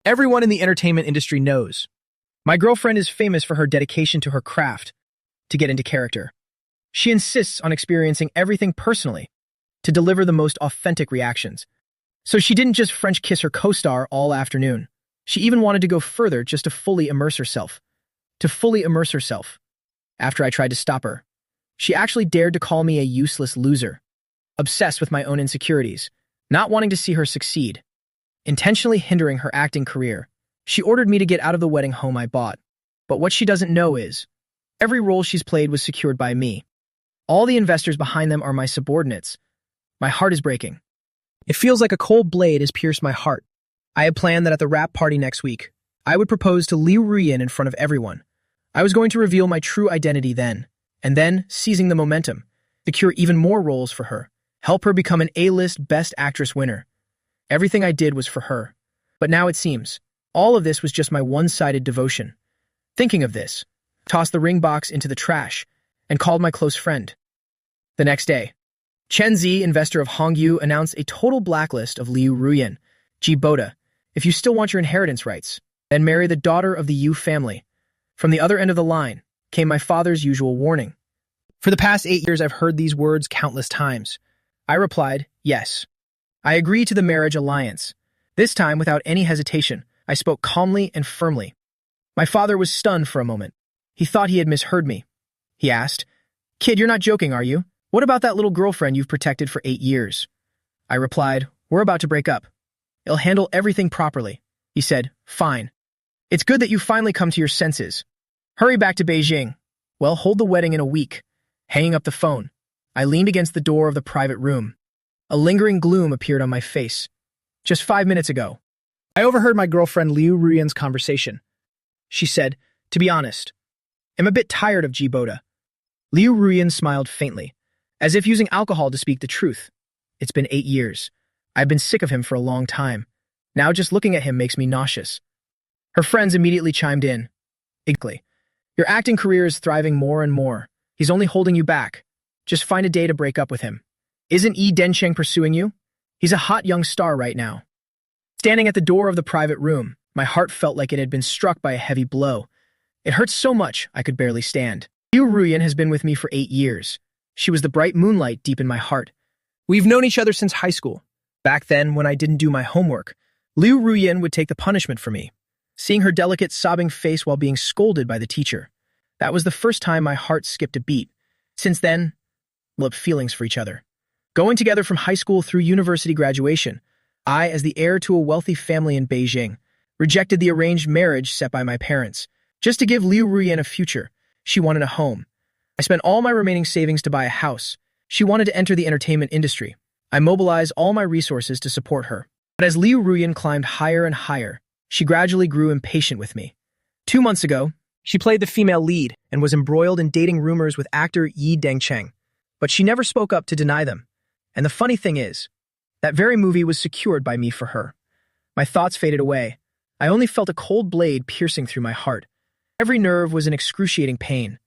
Everyone in the entertainment industry knows. My girlfriend is famous for her dedication to her craft to get into character. She insists on experiencing everything personally to deliver the most authentic reactions. So she didn't just French kiss her co-star all afternoon. She even wanted to go further just to fully immerse herself. After I tried to stop her, she actually dared to call me a useless loser, obsessed with my own insecurities, not wanting to see her succeed, intentionally hindering her acting career. She ordered me to get out of the wedding home I bought. But what she doesn't know is, every role she's played was secured by me. All the investors behind them are my subordinates. My heart is breaking. It feels like a cold blade has pierced my heart. I had planned that at the wrap party next week, I would propose to Liu Ruyan in front of everyone. I was going to reveal my true identity then, and then, seizing the momentum, secure even more roles for her, help her become an A-list Best Actress winner. Everything I did was for her. But now it seems, all of this was just my one-sided devotion. Thinking of this, tossed the ring box into the trash and called my close friend. The next day, Chen Zi, investor of Hongyu, announced a total blacklist of Liu Ruyan. Boda, if you still want your inheritance rights, then marry the daughter of the Yu family. From the other end of the line came my father's usual warning. For the past 8 years, I've heard these words countless times. I replied, yes. I agree to the marriage alliance. This time, without any hesitation, I spoke calmly and firmly. My father was stunned for a moment. He thought he had misheard me. He asked, "Kid, you're not joking, are you? What about that little girlfriend you've protected for 8 years?" I replied, "We're about to break up. I'll handle everything properly." He said, "Fine. It's good that you finally come to your senses. Hurry back to Beijing. Well, hold the wedding in a week." Hanging up the phone, I leaned against the door of the private room. A lingering gloom appeared on my face. Just 5 minutes ago, I overheard my girlfriend Liu Ruyan's conversation. She said, "To be honest, I'm a bit tired of Boda." Liu Ruyan smiled faintly, as if using alcohol to speak the truth. It's been 8 years. I've been sick of him for a long time. Now just looking at him makes me nauseous. Her friends immediately chimed in. Exactly. Your acting career is thriving more and more. He's only holding you back. Just find a day to break up with him. Isn't Yi Dencheng pursuing you? He's a hot young star right now. Standing at the door of the private room, my heart felt like it had been struck by a heavy blow. It hurt so much I could barely stand. Liu Ruyan has been with me for 8 years. She was the bright moonlight deep in my heart. We've known each other since high school. Back then, when I didn't do my homework, Liu Ruyan would take the punishment for me. Seeing her delicate, sobbing face while being scolded by the teacher, that was the first time my heart skipped a beat. Since then, we developed feelings for each other. Going together from high school through university graduation, I, as the heir to a wealthy family in Beijing, rejected the arranged marriage set by my parents. Just to give Liu Ruyan a future, she wanted a home. I spent all my remaining savings to buy a house. She wanted to enter the entertainment industry. I mobilized all my resources to support her. But as Liu Ruyan climbed higher and higher, she gradually grew impatient with me. 2 months ago, she played the female lead and was embroiled in dating rumors with actor Yi Dencheng. But she never spoke up to deny them. And the funny thing is, that very movie was secured by me for her. My thoughts faded away. I only felt a cold blade piercing through my heart. Every nerve was in excruciating pain.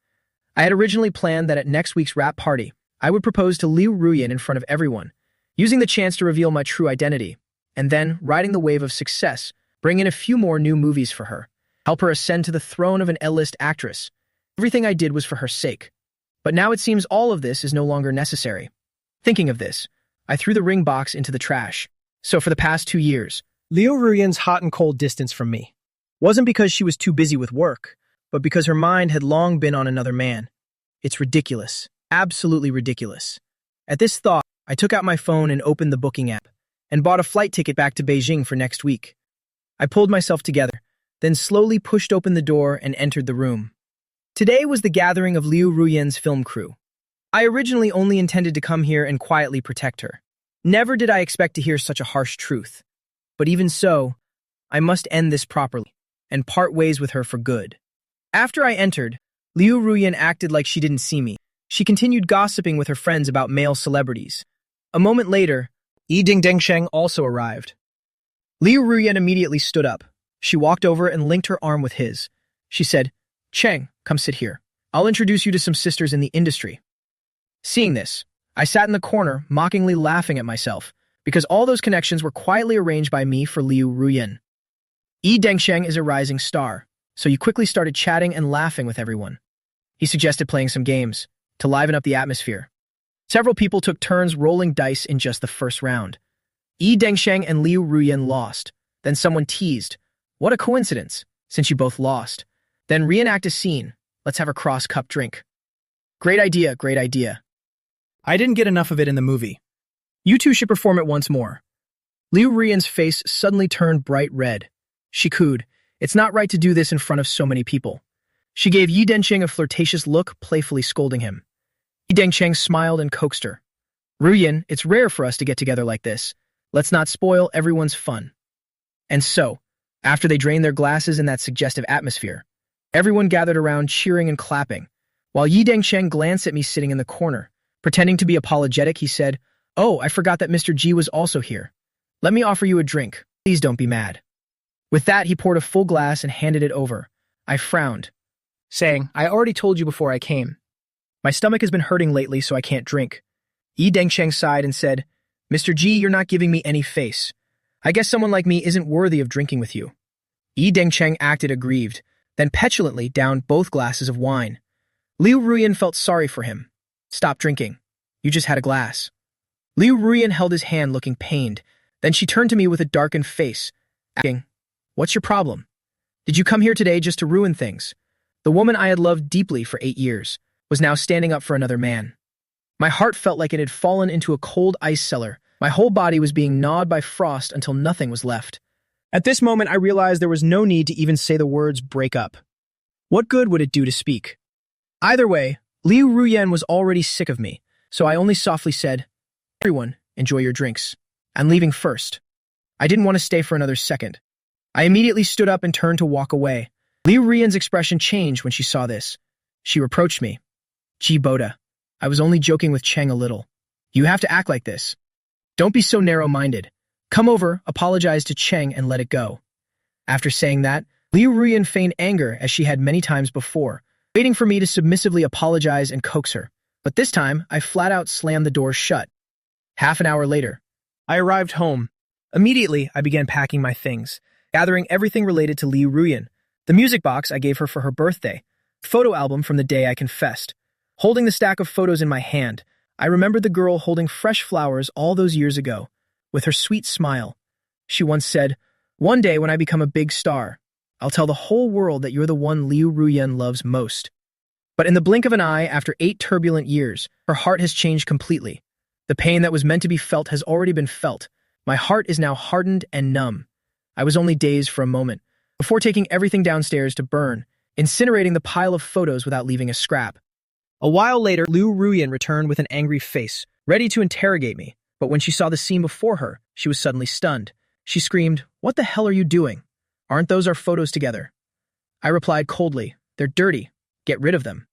I had originally planned that at next week's wrap party, I would propose to Liu Ruyan in front of everyone, using the chance to reveal my true identity, and then, riding the wave of success, bring in a few more new movies for her, help her ascend to the throne of an A-list actress. Everything I did was for her sake. But now it seems all of this is no longer necessary. Thinking of this, I threw the ring box into the trash. So for the past 2 years, Liu Ruyan's hot and cold distance from me wasn't because she was too busy with work, but because her mind had long been on another man. It's ridiculous. Absolutely ridiculous. At this thought, I took out my phone and opened the booking app, and bought a flight ticket back to Beijing for next week. I pulled myself together, then slowly pushed open the door and entered the room. Today was the gathering of Liu Ruyan's film crew. I originally only intended to come here and quietly protect her. Never did I expect to hear such a harsh truth. But even so, I must end this properly, and part ways with her for good. After I entered, Liu Ruyan acted like she didn't see me. She continued gossiping with her friends about male celebrities. A moment later, Yi Dencheng also arrived. Liu Ruyan immediately stood up. She walked over and linked her arm with his. She said, "Cheng, come sit here. I'll introduce you to some sisters in the industry." Seeing this, I sat in the corner, mockingly laughing at myself, because all those connections were quietly arranged by me for Liu Ruyan. Yi Dengsheng is a rising star, so you quickly started chatting and laughing with everyone. He suggested playing some games to liven up the atmosphere. Several people took turns rolling dice in just the first round. Yi Dengsheng and Liu Ruyan lost. Then someone teased, "What a coincidence, since you both lost. Then reenact a scene. Let's have a cross-cup drink." Great idea, great idea. I didn't get enough of it in the movie. You two should perform it once more. Liu Ruyan's face suddenly turned bright red. She cooed, "It's not right to do this in front of so many people." She gave Yi Dengsheng a flirtatious look, playfully scolding him. Yi Dengsheng smiled and coaxed her. "Ruyan, it's rare for us to get together like this. Let's not spoil everyone's fun." And so, after they drained their glasses in that suggestive atmosphere, everyone gathered around cheering and clapping. While Yi Dengsheng glanced at me sitting in the corner. Pretending to be apologetic, he said, "Oh, I forgot that Mr. G was also here. Let me offer you a drink. Please don't be mad." With that, he poured a full glass and handed it over. I frowned, saying, "I already told you before I came. My stomach has been hurting lately, so I can't drink." Yi Dengsheng sighed and said, "Mr. G, you're not giving me any face. I guess someone like me isn't worthy of drinking with you." Yi Dengsheng acted aggrieved, then petulantly downed both glasses of wine. Liu Ruyan felt sorry for him. "Stop drinking. You just had a glass." Liu Ruyan held his hand looking pained. Then she turned to me with a darkened face, asking, "What's your problem? Did you come here today just to ruin things?" The woman I had loved deeply for 8 years was now standing up for another man. My heart felt like it had fallen into a cold ice cellar. My whole body was being gnawed by frost until nothing was left. At this moment, I realized there was no need to even say the words "break up." What good would it do to speak? Either way, Liu Ruyan was already sick of me, so I only softly said, "Everyone, enjoy your drinks. I'm leaving first." I didn't want to stay for another second. I immediately stood up and turned to walk away. Liu Ruyan's expression changed when she saw this. She reproached me. "Gee, Boda, I was only joking with Cheng a little. You have to act like this. Don't be so narrow-minded. Come over, apologize to Cheng, and let it go." After saying that, Liu Ruyan feigned anger as she had many times before, waiting for me to submissively apologize and coax her. But this time, I flat-out slammed the door shut. Half an hour later, I arrived home. Immediately, I began packing my things, gathering everything related to Liu Ruyan, the music box I gave her for her birthday, photo album from the day I confessed. Holding the stack of photos in my hand, I remembered the girl holding fresh flowers all those years ago, with her sweet smile. She once said, "One day when I become a big star, I'll tell the whole world that you're the one Liu Ruyan loves most." But in the blink of an eye, after 8 turbulent years, her heart has changed completely. The pain that was meant to be felt has already been felt. My heart is now hardened and numb. I was only dazed for a moment, before taking everything downstairs to burn, incinerating the pile of photos without leaving a scrap. A while later, Liu Ruyan returned with an angry face, ready to interrogate me, but when she saw the scene before her, she was suddenly stunned. She screamed, "What the hell are you doing? Aren't those our photos together?" I replied coldly, "They're dirty. Get rid of them."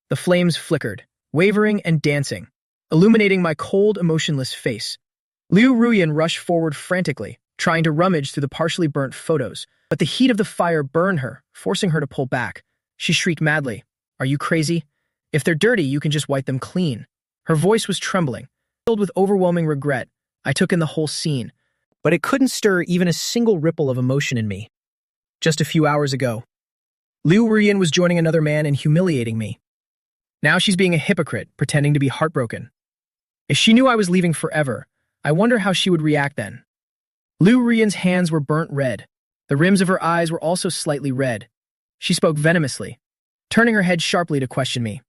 The flames flickered, wavering and dancing, illuminating my cold, emotionless face. Liu Ruyan rushed forward frantically, trying to rummage through the partially burnt photos, but the heat of the fire burned her, forcing her to pull back. She shrieked madly, "Are you crazy? If they're dirty, you can just wipe them clean." Her voice was trembling. Filled with overwhelming regret, I took in the whole scene, but it couldn't stir even a single ripple of emotion in me. Just a few hours ago, Liu Ruyan was joining another man and humiliating me. Now she's being a hypocrite, pretending to be heartbroken. If she knew I was leaving forever, I wonder how she would react then. Liu Ruyan's hands were burnt red. The rims of her eyes were also slightly red. She spoke venomously, turning her head sharply to question me.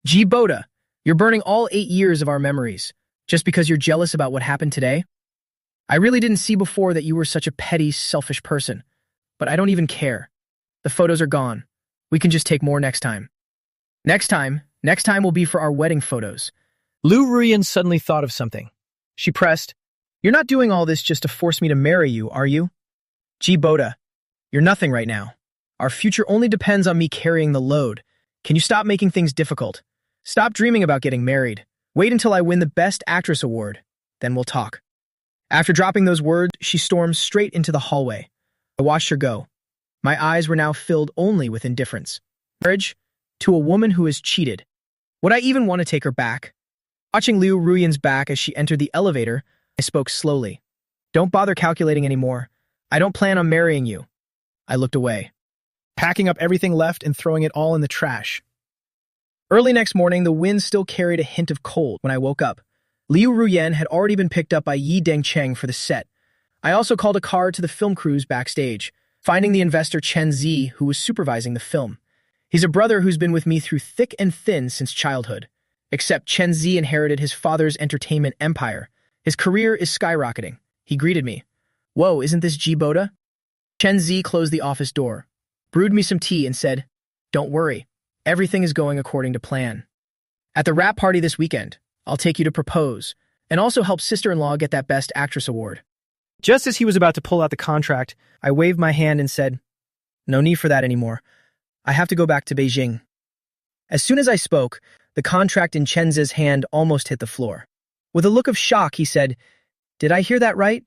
"Gee, Boda, you're burning all 8 years of our memories, just because you're jealous about what happened today? I really didn't see before that you were such a petty, selfish person, but I don't even care. The photos are gone. We can just take more next time. Next time will be for our wedding photos." Liu Ruyan suddenly thought of something. She pressed, "You're not doing all this just to force me to marry you, are you? Gee, Boda, you're nothing right now. Our future only depends on me carrying the load. Can you stop making things difficult? Stop dreaming about getting married. Wait until I win the Best Actress award. Then we'll talk." After dropping those words, she stormed straight into the hallway. I watched her go. My eyes were now filled only with indifference. Marriage? To a woman who has cheated. Would I even want to take her back? Watching Liu Ruyan's back as she entered the elevator, I spoke slowly. "Don't bother calculating anymore. I don't plan on marrying you. I looked away, packing up everything left and throwing it all in the trash. Early next morning, the wind still carried a hint of cold when I woke up. Liu Ruyen had already been picked up by Yi Dengcheng for the set. I also called a car to the film crews backstage, finding the investor Chen Zi, who was supervising the film. He's a brother who's been with me through thick and thin since childhood. Except Chen Zi inherited his father's entertainment empire. His career is skyrocketing. He greeted me. "Whoa, isn't this Ji Boda?" Chen Zi closed the office door, brewed me some tea, and said, "Don't worry. Everything is going according to plan. At the wrap party this weekend, I'll take you to propose, and also help sister-in-law get that Best Actress award." Just as he was about to pull out the contract, I waved my hand and said, "No need for that anymore. I have to go back to Beijing." As soon as I spoke, the contract in Chen Zi's hand almost hit the floor. With a look of shock, he said, "Did I hear that right?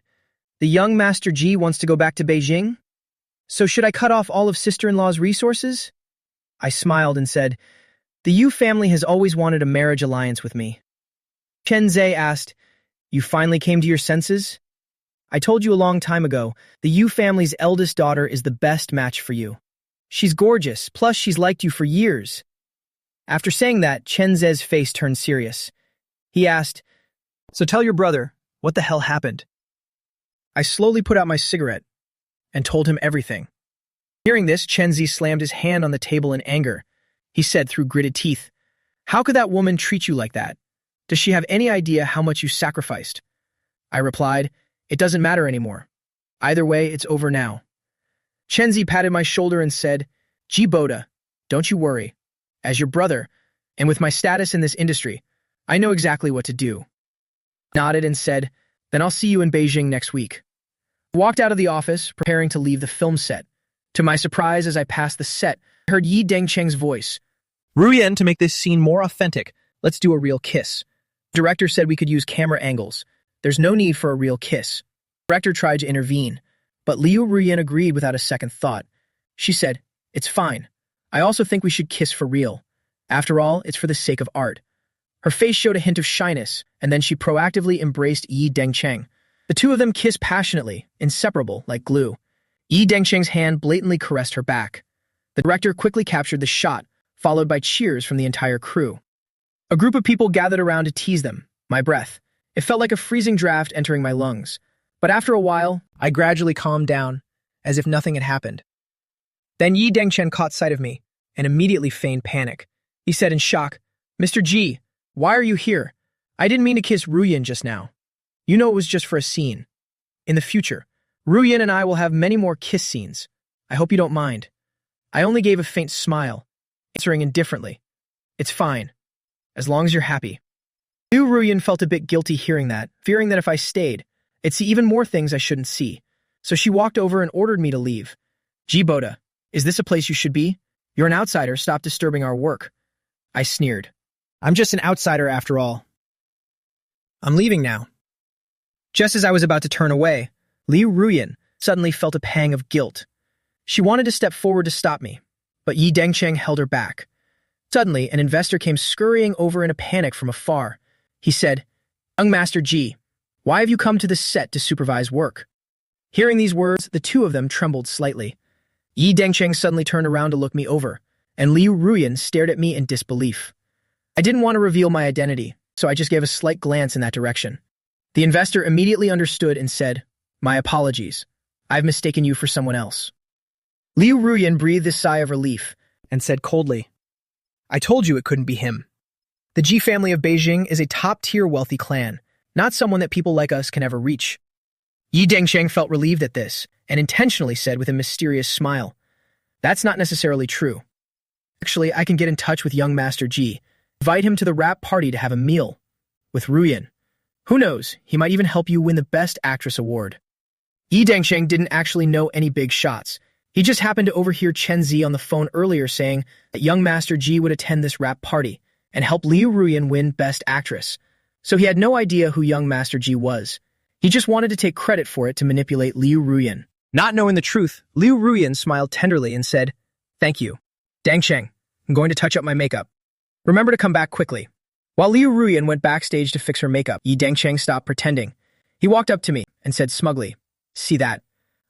The young Master Ji wants to go back to Beijing? So should I cut off all of sister-in-law's resources?" I smiled and said, "The Yu family has always wanted a marriage alliance with me." Chen Zi asked, "You finally came to your senses? I told you a long time ago, the Yu family's eldest daughter is the best match for you. She's gorgeous, plus she's liked you for years." After saying that, Chen Zi's face turned serious. He asked, "So tell your brother, what the hell happened?" I slowly put out my cigarette and told him everything. Hearing this, Chen Zi slammed his hand on the table in anger. He said through gritted teeth, "How could that woman treat you like that? Does she have any idea how much you sacrificed?" I replied, "It doesn't matter anymore. Either way, it's over now." Chen Zi patted my shoulder and said, "Ji Boda, don't you worry. As your brother, and with my status in this industry, I know exactly what to do." I nodded and said, "Then I'll see you in Beijing next week." I walked out of the office, preparing to leave the film set. To my surprise, as I passed the set, I heard Yi Dengcheng's voice. "Ruyen, to make this scene more authentic, let's do a real kiss. The director said we could use camera angles. There's no need for a real kiss." The director tried to intervene, but Liu Ruyen agreed without a second thought. She said, "It's fine. I also think we should kiss for real. After all, it's for the sake of art." Her face showed a hint of shyness, and then she proactively embraced Yi Dengcheng. The two of them kissed passionately, inseparable like glue. Yi Dengcheng's hand blatantly caressed her back. The director quickly captured the shot, followed by cheers from the entire crew. A group of people gathered around to tease them. My breath. It felt like a freezing draft entering my lungs. But after a while, I gradually calmed down, as if nothing had happened. Then Yi Dengcheng caught sight of me, and immediately feigned panic. He said in shock, "Mr. Ji, why are you here? I didn't mean to kiss Ruyen just now. You know it was just for a scene. In the future, Ruyen and I will have many more kiss scenes. I hope you don't mind." I only gave a faint smile, answering indifferently, "It's fine, as long as you're happy." Liu Ruyen felt a bit guilty hearing that, fearing that if I stayed, I'd see even more things I shouldn't see. So she walked over and ordered me to leave. "Ji Boda, is this a place you should be? You're an outsider, stop disturbing our work." I sneered. "I'm just an outsider after all. I'm leaving now." Just as I was about to turn away, Liu Ruyen suddenly felt a pang of guilt. She wanted to step forward to stop me, but Yi Dengcheng held her back. Suddenly, an investor came scurrying over in a panic from afar. He said, "Young Master Ji, why have you come to this set to supervise work?" Hearing these words, the two of them trembled slightly. Yi Dengcheng suddenly turned around to look me over, and Liu Ruyen stared at me in disbelief. I didn't want to reveal my identity, so I just gave a slight glance in that direction. The investor immediately understood and said, "My apologies. I've mistaken you for someone else." Liu Ruyen breathed a sigh of relief and said coldly, "I told you it couldn't be him. The Ji family of Beijing is a top-tier wealthy clan, not someone that people like us can ever reach." Yi Dengcheng felt relieved at this and intentionally said with a mysterious smile, "That's not necessarily true. Actually, I can get in touch with young Master Ji, invite him to the wrap party to have a meal with Ruyen. Who knows, he might even help you win the Best Actress award." Yi Dengcheng didn't actually know any big shots. He just happened to overhear Chen Zi on the phone earlier saying that young Master Ji would attend this wrap party and help Liu Ruyen win Best Actress. So he had no idea who young Master Ji was. He just wanted to take credit for it to manipulate Liu Ruyen. Not knowing the truth, Liu Ruyen smiled tenderly and said, "Thank you. Dengcheng, I'm going to touch up my makeup. Remember to come back quickly." While Liu Ruyen went backstage to fix her makeup, Yi Dengcheng stopped pretending. He walked up to me and said smugly, "See that?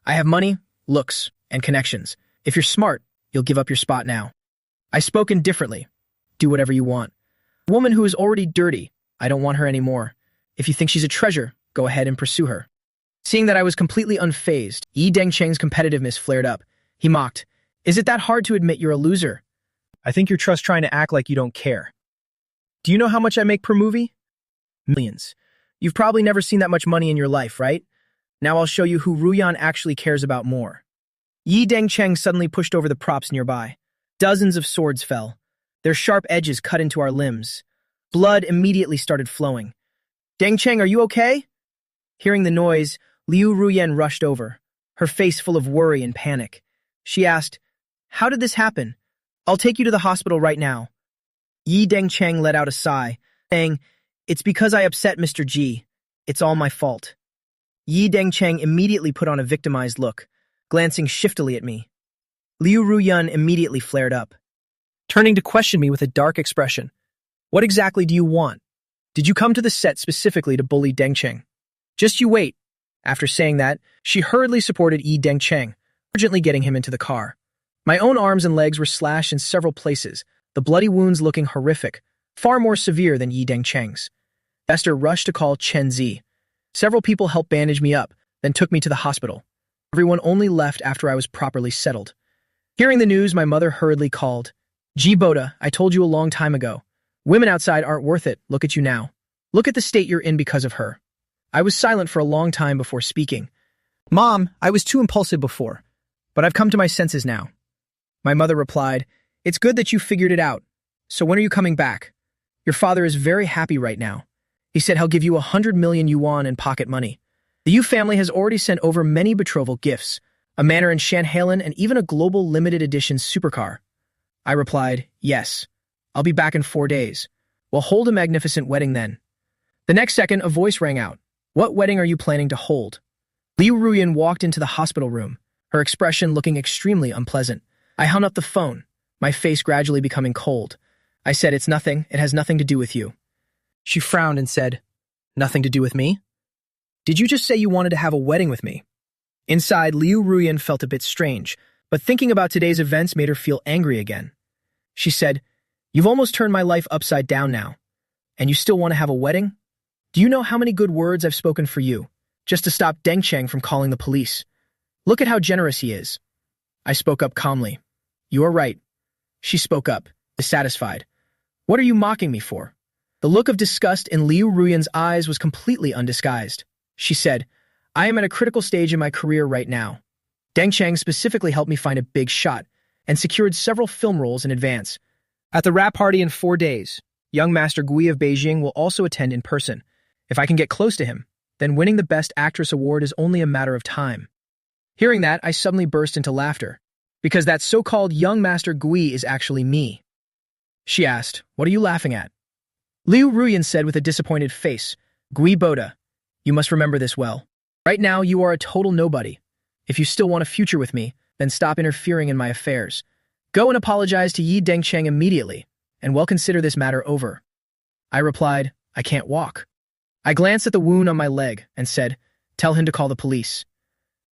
I have money, looks, and connections. If you're smart, you'll give up your spot now. I spoke indifferently. Do whatever you want. A woman who is already dirty, I don't want her anymore. If you think she's a treasure, go ahead and pursue her. Seeing that I was completely unfazed, Yi Dengcheng's competitiveness flared up. He mocked, "Is it that hard to admit you're a loser? I think you're just trying to act like you don't care. Do you know how much I make per movie? Millions. You've probably never seen that much money in your life, right? Now I'll show you who Ruyan actually cares about more." Yi Dengcheng suddenly pushed over the props nearby. Dozens of swords fell. Their sharp edges cut into our limbs. Blood immediately started flowing. "Dengcheng, are you okay?" Hearing the noise, Liu Ruyan rushed over, her face full of worry and panic. She asked, "How did this happen? I'll take you to the hospital right now." Yi Dengcheng let out a sigh, saying, "It's because I upset Mr. Ji. It's all my fault." Yi Dengcheng immediately put on a victimized look, glancing shiftily at me. Liu Ruyan immediately flared up, turning to question me with a dark expression. "What exactly do you want? Did you come to the set specifically to bully Dengcheng?" "Just you wait." After saying that, she hurriedly supported Yi Dengcheng, urgently getting him into the car. My own arms and legs were slashed in several places, the bloody wounds looking horrific, far more severe than Yi Dengcheng's. Esther rushed to call Chen Zi. Several people helped bandage me up, then took me to the hospital. Everyone only left after I was properly settled. Hearing the news, my mother hurriedly called. "Ji Boda, I told you a long time ago. Women outside aren't worth it. Look at you now. Look at the state you're in because of her." I was silent for a long time before speaking. "Mom, I was too impulsive before, but I've come to my senses now." My mother replied, "It's good that you figured it out. So when are you coming back? Your father is very happy right now. He said he'll give you 100 million yuan in pocket money. The Yu family has already sent over many betrothal gifts, a manor in Shanhalen, and even a global limited edition supercar." I replied, "Yes. I'll be back in 4 days. We'll hold a magnificent wedding then." The next second, a voice rang out. "What wedding are you planning to hold?" Liu Ruyan walked into the hospital room, her expression looking extremely unpleasant. I hung up the phone, my face gradually becoming cold. I said, "It's nothing. It has nothing to do with you." She frowned and said, "Nothing to do with me? Did you just say you wanted to have a wedding with me?" Inside, Liu Ruyan felt a bit strange, but thinking about today's events made her feel angry again. She said, "You've almost turned my life upside down now, and you still want to have a wedding? Do you know how many good words I've spoken for you, just to stop Dengcheng from calling the police? Look at how generous he is." I spoke up calmly. "You are right." She spoke up, dissatisfied. "What are you mocking me for?" The look of disgust in Liu Ruyan's eyes was completely undisguised. She said, "I am at a critical stage in my career right now. Dengcheng specifically helped me find a big shot and secured several film roles in advance. At the wrap party in 4 days, young Master Gui of Beijing will also attend in person. If I can get close to him, then winning the Best Actress award is only a matter of time." Hearing that, I suddenly burst into laughter, because that so-called young Master Gui is actually me. She asked, "What are you laughing at?" Liu Ruyan said with a disappointed face, "Gui Boda, you must remember this well. Right now, you are a total nobody. If you still want a future with me, then stop interfering in my affairs. Go and apologize to Yi Dengcheng immediately, and we'll consider this matter over." I replied, "I can't walk." I glanced at the wound on my leg and said, "Tell him to call the police.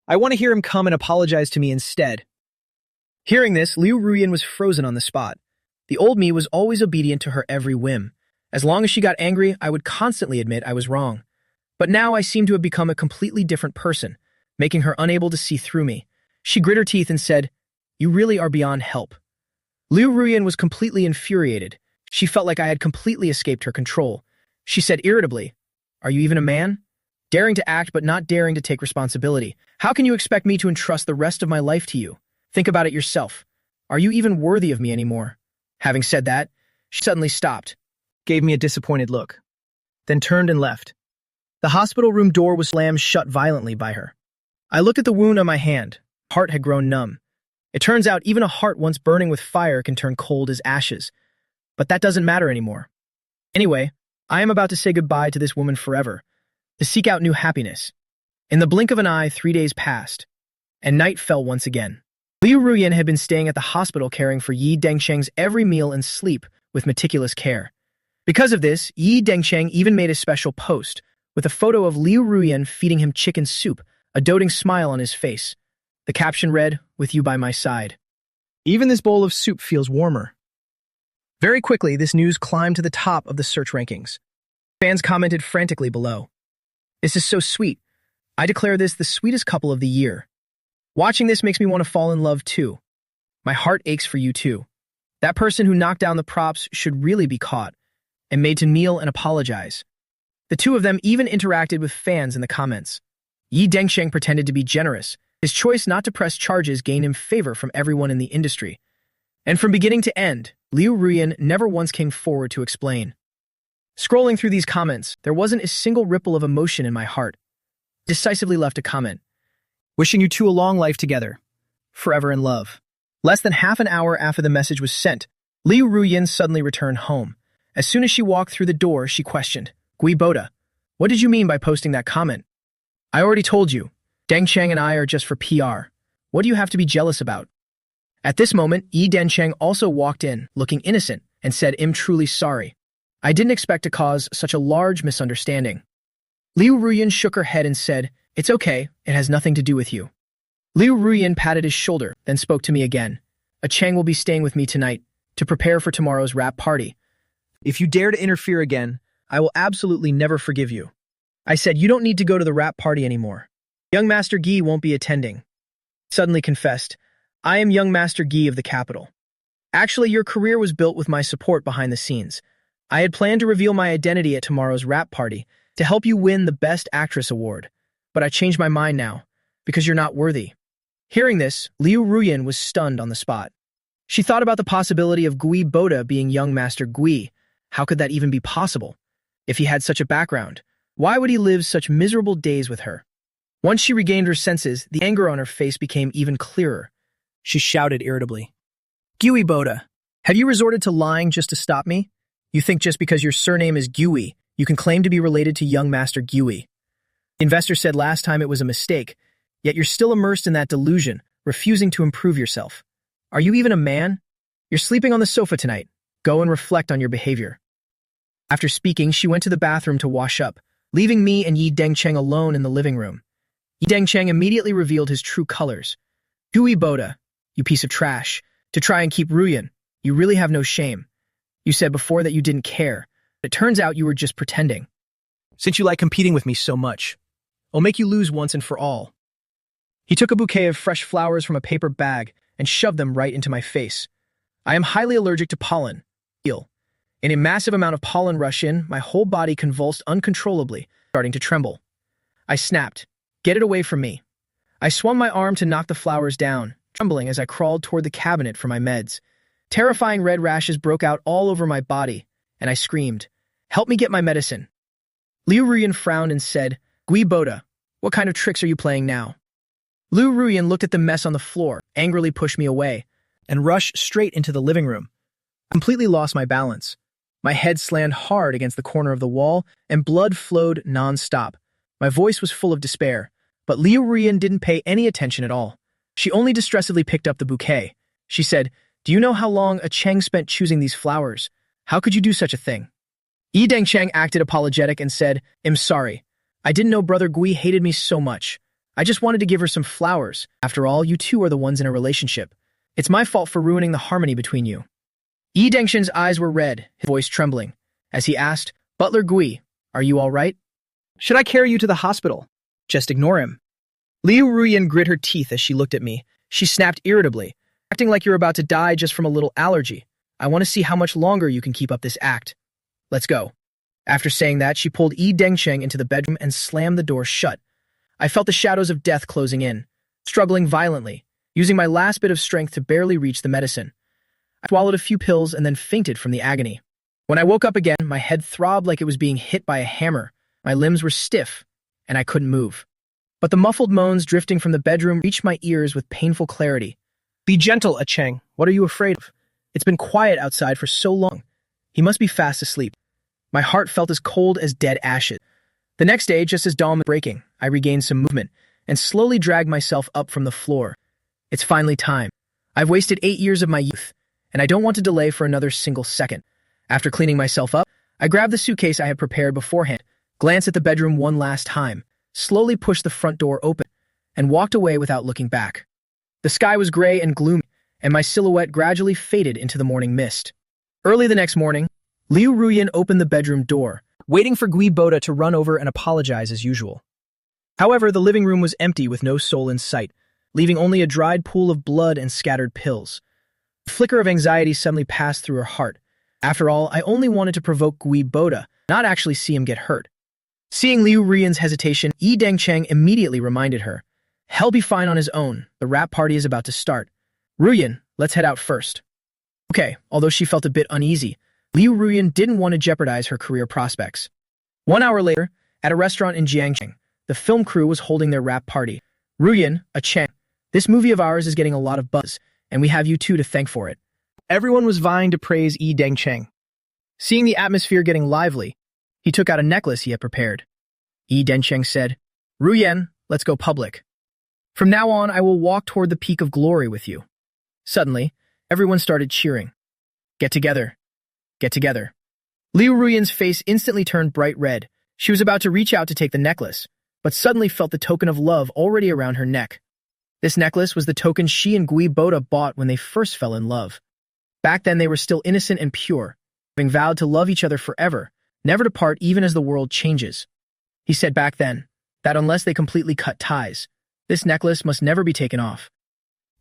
I want to hear him come and apologize to me instead." Hearing this, Liu Ruyan was frozen on the spot. The old me was always obedient to her every whim. As long as she got angry, I would constantly admit I was wrong. But now I seemed to have become a completely different person, making her unable to see through me. She grit her teeth and said, "You really are beyond help." Liu Ruyan was completely infuriated. She felt like I had completely escaped her control. She said irritably, "Are you even a man? Daring to act but not daring to take responsibility. How can you expect me to entrust the rest of my life to you? Think about it yourself. Are you even worthy of me anymore?" Having said that, she suddenly stopped, gave me a disappointed look, then turned and left. The hospital room door was slammed shut violently by her. I looked at the wound on my hand. Heart had grown numb. It turns out even a heart once burning with fire can turn cold as ashes. But that doesn't matter anymore. Anyway, I am about to say goodbye to this woman forever, to seek out new happiness. In the blink of an eye, 3 days passed, and night fell once again. Liu Ruyan had been staying at the hospital caring for Yi Dengcheng's every meal and sleep with meticulous care. Because of this, Yi Dengcheng even made a special post with a photo of Liu Ruyan feeding him chicken soup, a doting smile on his face. The caption read, "With you by my side. Even this bowl of soup feels warmer." Very quickly, this news climbed to the top of the search rankings. Fans commented frantically below. "This is so sweet. I declare this the sweetest couple of the year. Watching this makes me want to fall in love too. My heart aches for you too. That person who knocked down the props should really be caught and made to kneel and apologize." The two of them even interacted with fans in the comments. Yi Dengsheng pretended to be generous. His choice not to press charges gained him favor from everyone in the industry. And from beginning to end, Liu Ruyan never once came forward to explain. Scrolling through these comments, there wasn't a single ripple of emotion in my heart. Decisively left a comment. "Wishing you two a long life together. Forever in love." Less than half an hour after the message was sent, Liu Ruyan suddenly returned home. As soon as she walked through the door, she questioned, "Gui Boda, what did you mean by posting that comment?" "I already told you. Deng Cheng and I are just for PR. What do you have to be jealous about?" At this moment, Yi Dengsheng also walked in, looking innocent, and said, "I'm truly sorry. I didn't expect to cause such a large misunderstanding." Liu Ruyan shook her head and said, "It's okay, it has nothing to do with you." Liu Ruyan patted his shoulder, then spoke to me again. "A Cheng will be staying with me tonight to prepare for tomorrow's rap party. If you dare to interfere again, I will absolutely never forgive you." I said, "You don't need to go to the rap party anymore. Young Master Gi won't be attending." Suddenly confessed, "I am Young Master Gi of the capital. Actually, your career was built with my support behind the scenes. I had planned to reveal my identity at tomorrow's rap party to help you win the Best Actress award, but I changed my mind now, because you're not worthy." Hearing this, Liu Ruyan was stunned on the spot. She thought about the possibility of Gui Boda being young Master Gui. How could that even be possible? If he had such a background, why would he live such miserable days with her? Once she regained her senses, the anger on her face became even clearer. She shouted irritably, "Gui Boda, have you resorted to lying just to stop me? You think just because your surname is Gui, you can claim to be related to young Master Gui. The investor said last time it was a mistake, yet you're still immersed in that delusion, refusing to improve yourself. Are you even a man? You're sleeping on the sofa tonight. Go and reflect on your behavior." After speaking, she went to the bathroom to wash up, leaving me and Yi Dengcheng alone in the living room. Yi Dengcheng immediately revealed his true colors. "Gui Boda, you piece of trash. To try and keep Ruyan, you really have no shame. You said before that you didn't care, but it turns out you were just pretending. Since you like competing with me so much, I'll make you lose once and for all." He took a bouquet of fresh flowers from a paper bag and shoved them right into my face. I am highly allergic to pollen. In a massive amount of pollen rush in, my whole body convulsed uncontrollably, starting to tremble. I snapped, "Get it away from me." I swung my arm to knock the flowers down, trembling as I crawled toward the cabinet for my meds. Terrifying red rashes broke out all over my body, and I screamed, "Help me get my medicine." Liu Ruyan frowned and said, "Gui Boda, what kind of tricks are you playing now?" Liu Ruyan looked at the mess on the floor, angrily pushed me away, and rushed straight into the living room. I completely lost my balance. My head slammed hard against the corner of the wall, and blood flowed non-stop. My voice was full of despair, but Liu Ruyan didn't pay any attention at all. She only distressingly picked up the bouquet. She said, "Do you know how long a Cheng spent choosing these flowers? How could you do such a thing?" Yi Dengcheng acted apologetic and said, "I'm sorry. I didn't know Brother Gui hated me so much. I just wanted to give her some flowers. After all, you two are the ones in a relationship. It's my fault for ruining the harmony between you." Yi Dengsheng's eyes were red, his voice trembling, as he asked, "Butler Gui, are you all right? Should I carry you to the hospital? Just ignore him." Liu Ruyan grit her teeth as she looked at me. She snapped irritably, "Acting like you're about to die just from a little allergy. I want to see how much longer you can keep up this act. Let's go." After saying that, she pulled Yi Dengsheng into the bedroom and slammed the door shut. I felt the shadows of death closing in, struggling violently, using my last bit of strength to barely reach the medicine. I swallowed a few pills and then fainted from the agony. When I woke up again, my head throbbed like it was being hit by a hammer. My limbs were stiff, and I couldn't move. But the muffled moans drifting from the bedroom reached my ears with painful clarity. "Be gentle, Cheng. What are you afraid of? It's been quiet outside for so long. He must be fast asleep." My heart felt as cold as dead ashes. The next day, just as dawn was breaking, I regained some movement and slowly dragged myself up from the floor. It's finally time. I've wasted 8 years of my youth, and I don't want to delay for another single second. After cleaning myself up, I grabbed the suitcase I had prepared beforehand, glanced at the bedroom one last time, slowly pushed the front door open, and walked away without looking back. The sky was gray and gloomy, and my silhouette gradually faded into the morning mist. Early the next morning, Liu Ruyan opened the bedroom door, waiting for Gui Boda to run over and apologize as usual. However, the living room was empty with no soul in sight, leaving only a dried pool of blood and scattered pills. A flicker of anxiety suddenly passed through her heart. After all, I only wanted to provoke Gui Boda, not actually see him get hurt. Seeing Liu Ruyan's hesitation, Yi Dengcheng immediately reminded her, "He'll be fine on his own. The rap party is about to start. Ruyan, let's head out first." Okay, although she felt a bit uneasy, Liu Ruyan didn't want to jeopardize her career prospects. 1 hour later, at a restaurant in Jiangcheng, the film crew was holding their rap party. "Ruyan, Cheng, this movie of ours is getting a lot of buzz, and we have you two to thank for it." Everyone was vying to praise Yi Dengcheng. Seeing the atmosphere getting lively, he took out a necklace he had prepared. Yi Dengcheng said, "Ruyan, let's go public. From now on, I will walk toward the peak of glory with you." Suddenly, everyone started cheering. "Get together. Get together." Liu Ruyan's face instantly turned bright red. She was about to reach out to take the necklace, but suddenly felt the token of love already around her neck. This necklace was the token she and Gui Boda bought when they first fell in love. Back then, they were still innocent and pure, having vowed to love each other forever, never to part even as the world changes. He said back then that unless they completely cut ties, this necklace must never be taken off.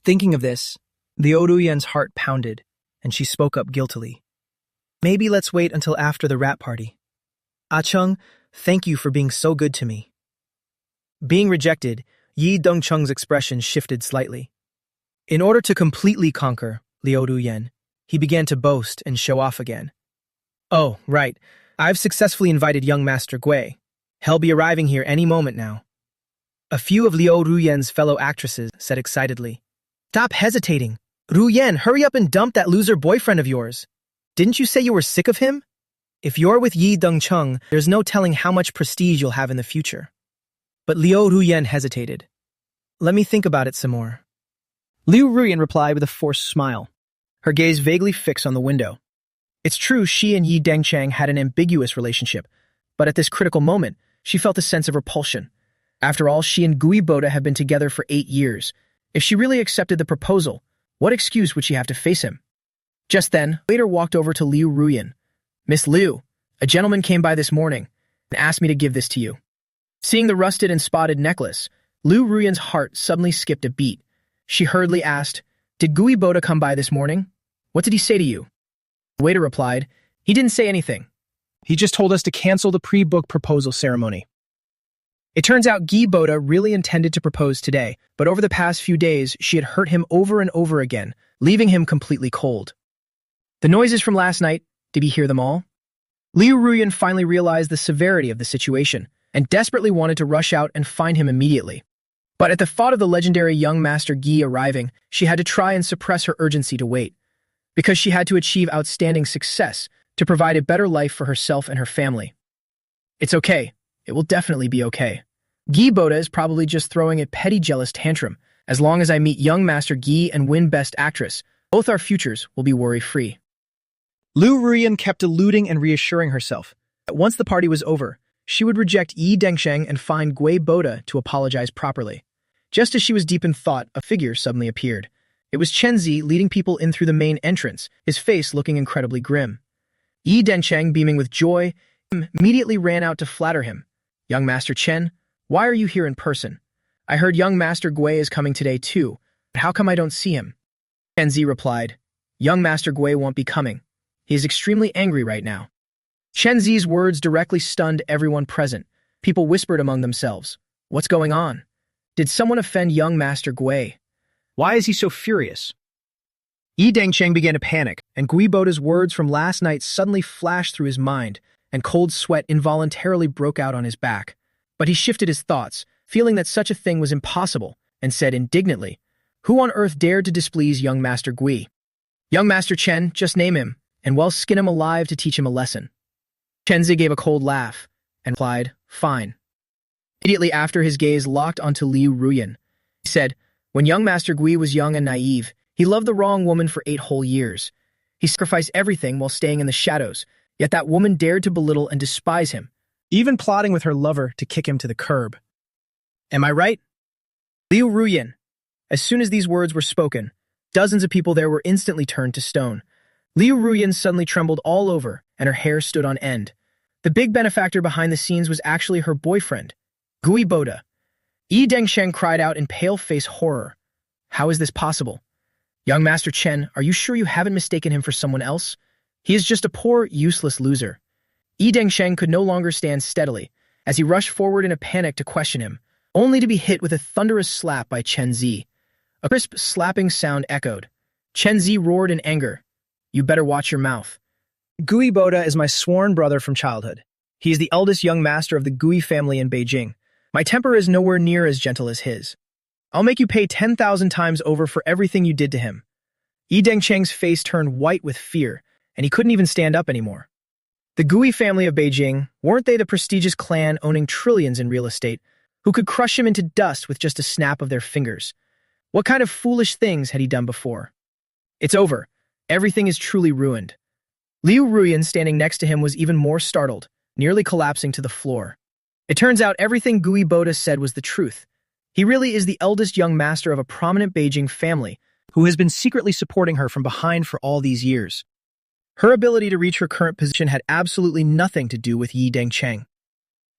Thinking of this, Liu Ruyan's heart pounded, and she spoke up guiltily. "Maybe let's wait until after the rap party. Cheng, thank you for being so good to me." Being rejected, Yi Dengcheng's expression shifted slightly. In order to completely conquer Liu Ruyan, he began to boast and show off again. "Oh, right. I've successfully invited young Master Gui. He'll be arriving here any moment now." A few of Liu Ruyan's fellow actresses said excitedly, "Stop hesitating. Ruyan, hurry up and dump that loser boyfriend of yours. Didn't you say you were sick of him? If you're with Yi Dengcheng, there's no telling how much prestige you'll have in the future." But Liu Ruyan hesitated. "Let me think about it some more." Liu Ruyan replied with a forced smile, her gaze vaguely fixed on the window. It's true she and Yi Dengcheng had an ambiguous relationship, but at this critical moment, she felt a sense of repulsion. After all, she and Gui Boda have been together for 8 years. If she really accepted the proposal, what excuse would she have to face him? Just then, a waiter walked over to Liu Ruyan. "Miss Liu, a gentleman came by this morning and asked me to give this to you." Seeing the rusted and spotted necklace, Liu Ruyan's heart suddenly skipped a beat. She hurriedly asked, "Did Gui Boda come by this morning? What did he say to you?" The waiter replied, "He didn't say anything. He just told us to cancel the pre-booked proposal ceremony." It turns out Gui Boda really intended to propose today, but over the past few days, she had hurt him over and over again, leaving him completely cold. The noises from last night, did he hear them all? Liu Ruyan finally realized the severity of the situation, and desperately wanted to rush out and find him immediately. But at the thought of the legendary young Master Gui arriving, she had to try and suppress her urgency to wait, because she had to achieve outstanding success to provide a better life for herself and her family. It's okay. It will definitely be okay. Gui Boda is probably just throwing a petty jealous tantrum. As long as I meet young Master Gui and win Best Actress, both our futures will be worry-free. Liu Ruyan kept eluding and reassuring herself that once the party was over, she would reject Yi Dengcheng and find Gui Boda to apologize properly. Just as she was deep in thought, a figure suddenly appeared. It was Chen Zi leading people in through the main entrance, his face looking incredibly grim. Yi Dengcheng, beaming with joy, immediately ran out to flatter him. "Young Master Chen, why are you here in person? I heard young Master Gui is coming today too, but how come I don't see him?" Chen Zi replied, "Young Master Gui won't be coming. He is extremely angry right now." Chen Zi's words directly stunned everyone present. People whispered among themselves, "What's going on? Did someone offend young Master Gui? Why is he so furious?" Yi Dengcheng began to panic, and Gui Boda's words from last night suddenly flashed through his mind, and cold sweat involuntarily broke out on his back. But he shifted his thoughts, feeling that such a thing was impossible, and said indignantly, "Who on earth dared to displease young Master Gui? Young Master Chen, just name him, and we'll skin him alive to teach him a lesson." Chen Zi gave a cold laugh and replied, "Fine." Immediately after, his gaze locked onto Liu Ruyan. He said, "When young Master Gui was young and naive, he loved the wrong woman for 8 whole years. He sacrificed everything while staying in the shadows, yet that woman dared to belittle and despise him, even plotting with her lover to kick him to the curb. Am I right?" Liu Ruyan, As soon as these words were spoken, dozens of people there were instantly turned to stone. Liu Ruyan suddenly trembled all over, and her hair stood on end. The big benefactor behind the scenes was actually her boyfriend, Gui Boda. Yi Dengsheng cried out in pale-face horror. How is this possible? Young Master Chen, are you sure you haven't mistaken him for someone else? He is just a poor, useless loser. Yi Dengsheng could no longer stand steadily, as he rushed forward in a panic to question him, only to be hit with a thunderous slap by Chen Zi. A crisp, slapping sound echoed. Chen Zi roared in anger. You better watch your mouth. Gui Boda is my sworn brother from childhood. He is the eldest young master of the Gui family in Beijing. My temper is nowhere near as gentle as his. I'll make you pay 10,000 times over for everything you did to him. Yi Dengsheng's face turned white with fear, and he couldn't even stand up anymore. The Gui family of Beijing, weren't they the prestigious clan owning trillions in real estate, who could crush him into dust with just a snap of their fingers? What kind of foolish things had he done before? It's over. Everything is truly ruined. Liu Ruyan, standing next to him, was even more startled, nearly collapsing to the floor. It turns out everything Gui Boda said was the truth. He really is the eldest young master of a prominent Beijing family who has been secretly supporting her from behind for all these years. Her ability to reach her current position had absolutely nothing to do with Yi Dengsheng.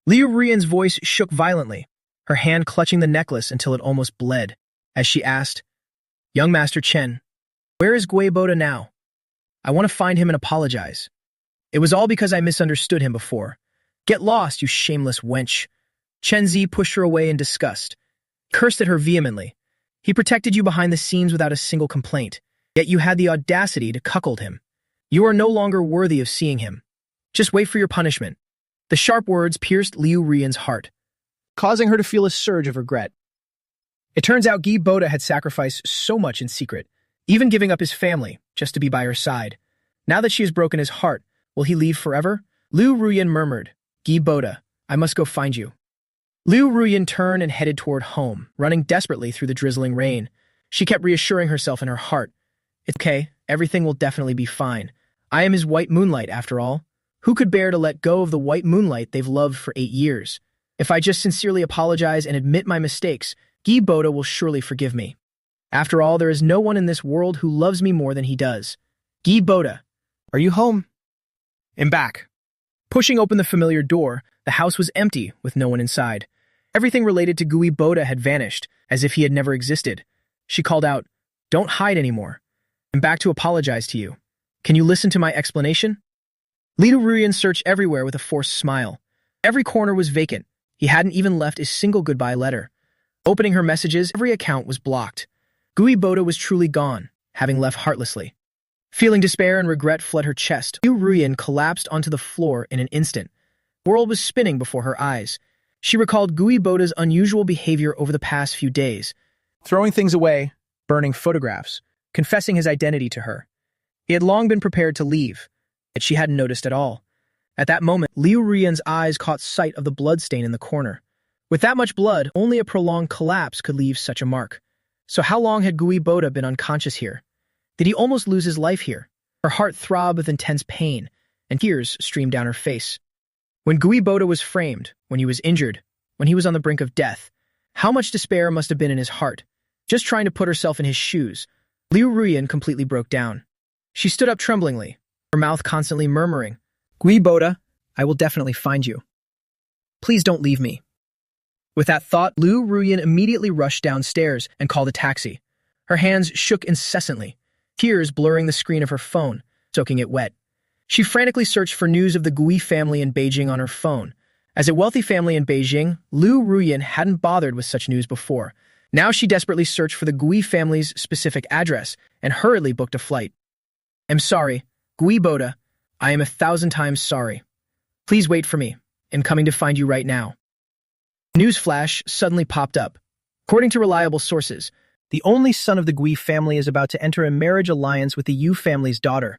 Liu Ruyan's voice shook violently, her hand clutching the necklace until it almost bled, as she asked, Young Master Chen, where is Gui Boda now? I want to find him and apologize. It was all because I misunderstood him before. Get lost, you shameless wench. Chen Zi pushed her away in disgust, cursed at her vehemently. He protected you behind the scenes without a single complaint, yet you had the audacity to cuckold him. You are no longer worthy of seeing him. Just wait for your punishment. The sharp words pierced Liu Ruyan's heart, causing her to feel a surge of regret. It turns out Gui Boda had sacrificed so much in secret, even giving up his family just to be by her side. Now that she has broken his heart, will he leave forever? Liu Ruyan murmured, Gui Boda, I must go find you. Liu Ruyan turned and headed toward home, running desperately through the drizzling rain. She kept reassuring herself in her heart. It's okay, everything will definitely be fine. I am his white moonlight, after all. Who could bear to let go of the white moonlight they've loved for 8 years? If I just sincerely apologize and admit my mistakes, Gui Boda will surely forgive me. After all, there is no one in this world who loves me more than he does. Gui Boda, are you home? I'm back. Pushing open the familiar door, the house was empty with no one inside. Everything related to Gui Boda had vanished, as if he had never existed. She called out, Don't hide anymore. I'm back to apologize to you. Can you listen to my explanation? Liu Ruyan searched everywhere with a forced smile. Every corner was vacant. He hadn't even left a single goodbye letter. Opening her messages, every account was blocked. Gui Boda was truly gone, having left heartlessly. Feeling despair and regret flood her chest, Liu Ruyan collapsed onto the floor in an instant. The world was spinning before her eyes. She recalled Gui Boda's unusual behavior over the past few days, throwing things away, burning photographs, confessing his identity to her. He had long been prepared to leave, yet she hadn't noticed at all. At that moment, Liu Ruyan's eyes caught sight of the bloodstain in the corner. With that much blood, only a prolonged collapse could leave such a mark. So how long had Gui Boda been unconscious here? Did he almost lose his life here? Her heart throbbed with intense pain, and tears streamed down her face. When Gui Boda was framed, when he was injured, when he was on the brink of death, how much despair must have been in his heart? Just trying to put herself in his shoes, Liu Ruyan completely broke down. She stood up tremblingly, her mouth constantly murmuring, Gui Boda, I will definitely find you. Please don't leave me. With that thought, Liu Ruyan immediately rushed downstairs and called a taxi. Her hands shook incessantly, tears blurring the screen of her phone, soaking it wet. She frantically searched for news of the Gui family in Beijing on her phone. As a wealthy family in Beijing, Liu Ruyan hadn't bothered with such news before. Now she desperately searched for the Gui family's specific address and hurriedly booked a flight. I'm sorry, Gui Boda. I am 1,000 times sorry. Please wait for me. I'm coming to find you right now. Newsflash suddenly popped up. According to reliable sources, the only son of the Gui family is about to enter a marriage alliance with the Yu family's daughter.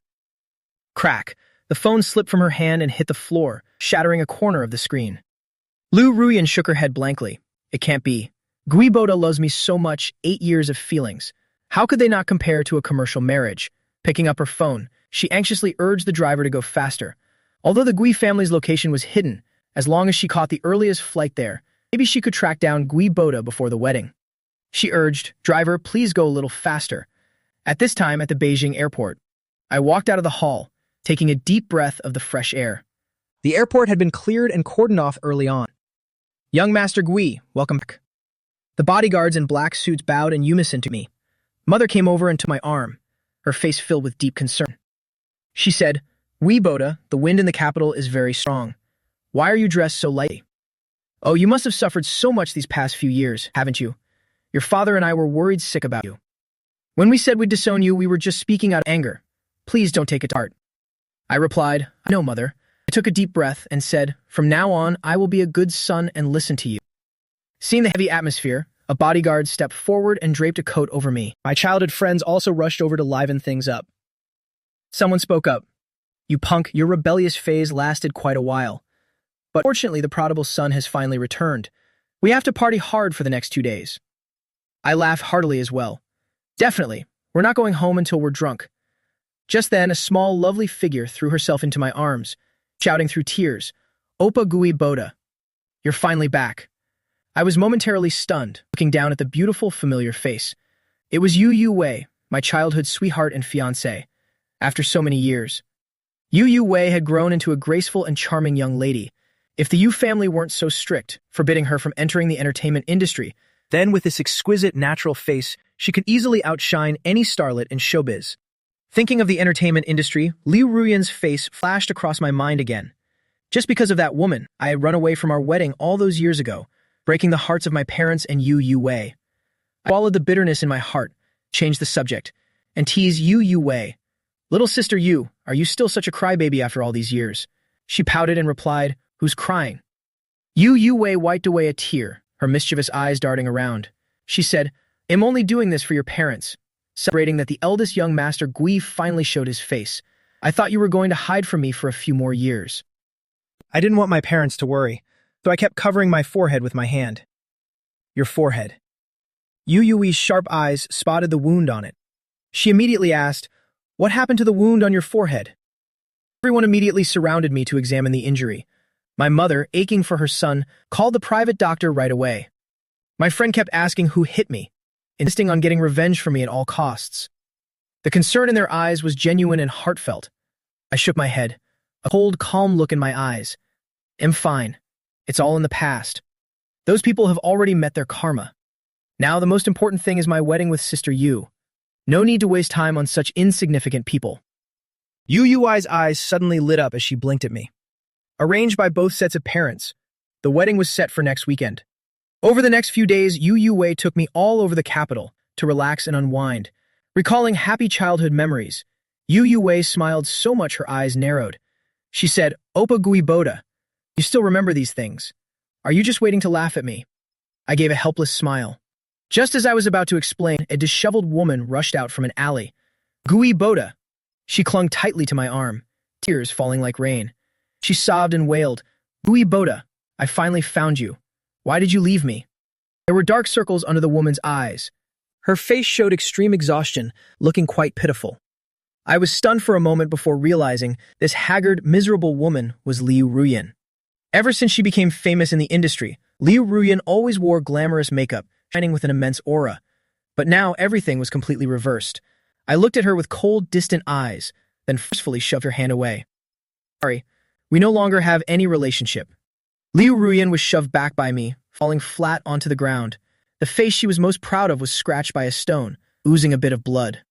Crack. The phone slipped from her hand and hit the floor, shattering a corner of the screen. Liu Ruyan shook her head blankly. It can't be. Gui Boda loves me so much, 8 years of feelings. How could they not compare to a commercial marriage? Picking up her phone, she anxiously urged the driver to go faster. Although the Gui family's location was hidden, as long as she caught the earliest flight there, maybe she could track down Gui Boda before the wedding. She urged, "Driver, please go a little faster." At this time, at the Beijing airport, I walked out of the hall, taking a deep breath of the fresh air. The airport had been cleared and cordoned off early on. "Young Master Gui, welcome back." The bodyguards in black suits bowed in unison to me. Mother came over and took my arm, her face filled with deep concern. She said, "Gui Boda, the wind in the capital is very strong. Why are you dressed so lightly? Oh, you must have suffered so much these past few years, haven't you? Your father and I were worried sick about you. When we said we'd disown you, we were just speaking out of anger. Please don't take it to heart." I replied, "No, Mother." I took a deep breath and said, "From now on, I will be a good son and listen to you." Seeing the heavy atmosphere, a bodyguard stepped forward and draped a coat over me. My childhood friends also rushed over to liven things up. Someone spoke up. "You punk, your rebellious phase lasted quite a while. But fortunately, the prodigal son has finally returned. We have to party hard for the next 2 days." I laughed heartily as well. "Definitely. We're not going home until we're drunk." Just then, a small, lovely figure threw herself into my arms, shouting through tears, "Oppa Gui Boda, you're finally back." I was momentarily stunned, looking down at the beautiful, familiar face. It was Yu Wei, my childhood sweetheart and fiancée. After so many years, Yu Wei had grown into a graceful and charming young lady. If the Yu family weren't so strict, forbidding her from entering the entertainment industry, then with this exquisite, natural face, she could easily outshine any starlet in showbiz. Thinking of the entertainment industry, Liu Ruyan's face flashed across my mind again. Just because of that woman, I had run away from our wedding all those years ago, breaking the hearts of my parents and Yu Wei. I swallowed the bitterness in my heart, changed the subject, and teased Yu Wei. "Little sister Yu, are you still such a crybaby after all these years?" She pouted and replied, "Who's crying?" Yu Wei wiped away a tear, her mischievous eyes darting around. She said, "I'm only doing this for your parents." Celebrating that the eldest young master Gui finally showed his face. "I thought you were going to hide from me for a few more years." I didn't want my parents to worry, so I kept covering my forehead with my hand. "Your forehead." Yu Wei's sharp eyes spotted the wound on it. She immediately asked, "What happened to the wound on your forehead?" Everyone immediately surrounded me to examine the injury. My mother, aching for her son, called the private doctor right away. My friend kept asking who hit me, insisting on getting revenge for me at all costs. The concern in their eyes was genuine and heartfelt. I shook my head, a cold, calm look in my eyes. "I'm fine. It's all in the past. Those people have already met their karma. Now the most important thing is my wedding with Sister Yu. No need to waste time on such insignificant people." Yu Wei's eyes suddenly lit up as she blinked at me. Arranged by both sets of parents, the wedding was set for next weekend. Over the next few days, Yu Wei took me all over the capital to relax and unwind. Recalling happy childhood memories, Yu Wei smiled so much her eyes narrowed. She said, "Oppa Gui Boda, you still remember these things. Are you just waiting to laugh at me?" I gave a helpless smile. Just as I was about to explain, a disheveled woman rushed out from an alley. "Gui Boda." She clung tightly to my arm, tears falling like rain. She sobbed and wailed, "Gui Boda, I finally found you. Why did you leave me?" There were dark circles under the woman's eyes. Her face showed extreme exhaustion, looking quite pitiful. I was stunned for a moment before realizing this haggard, miserable woman was Liu Ruyan. Ever since she became famous in the industry, Liu Ruyan always wore glamorous makeup, shining with an immense aura. But now everything was completely reversed. I looked at her with cold, distant eyes, then forcefully shoved her hand away. "Sorry, we no longer have any relationship." Liu Ruyan was shoved back by me, falling flat onto the ground. The face she was most proud of was scratched by a stone, oozing a bit of blood.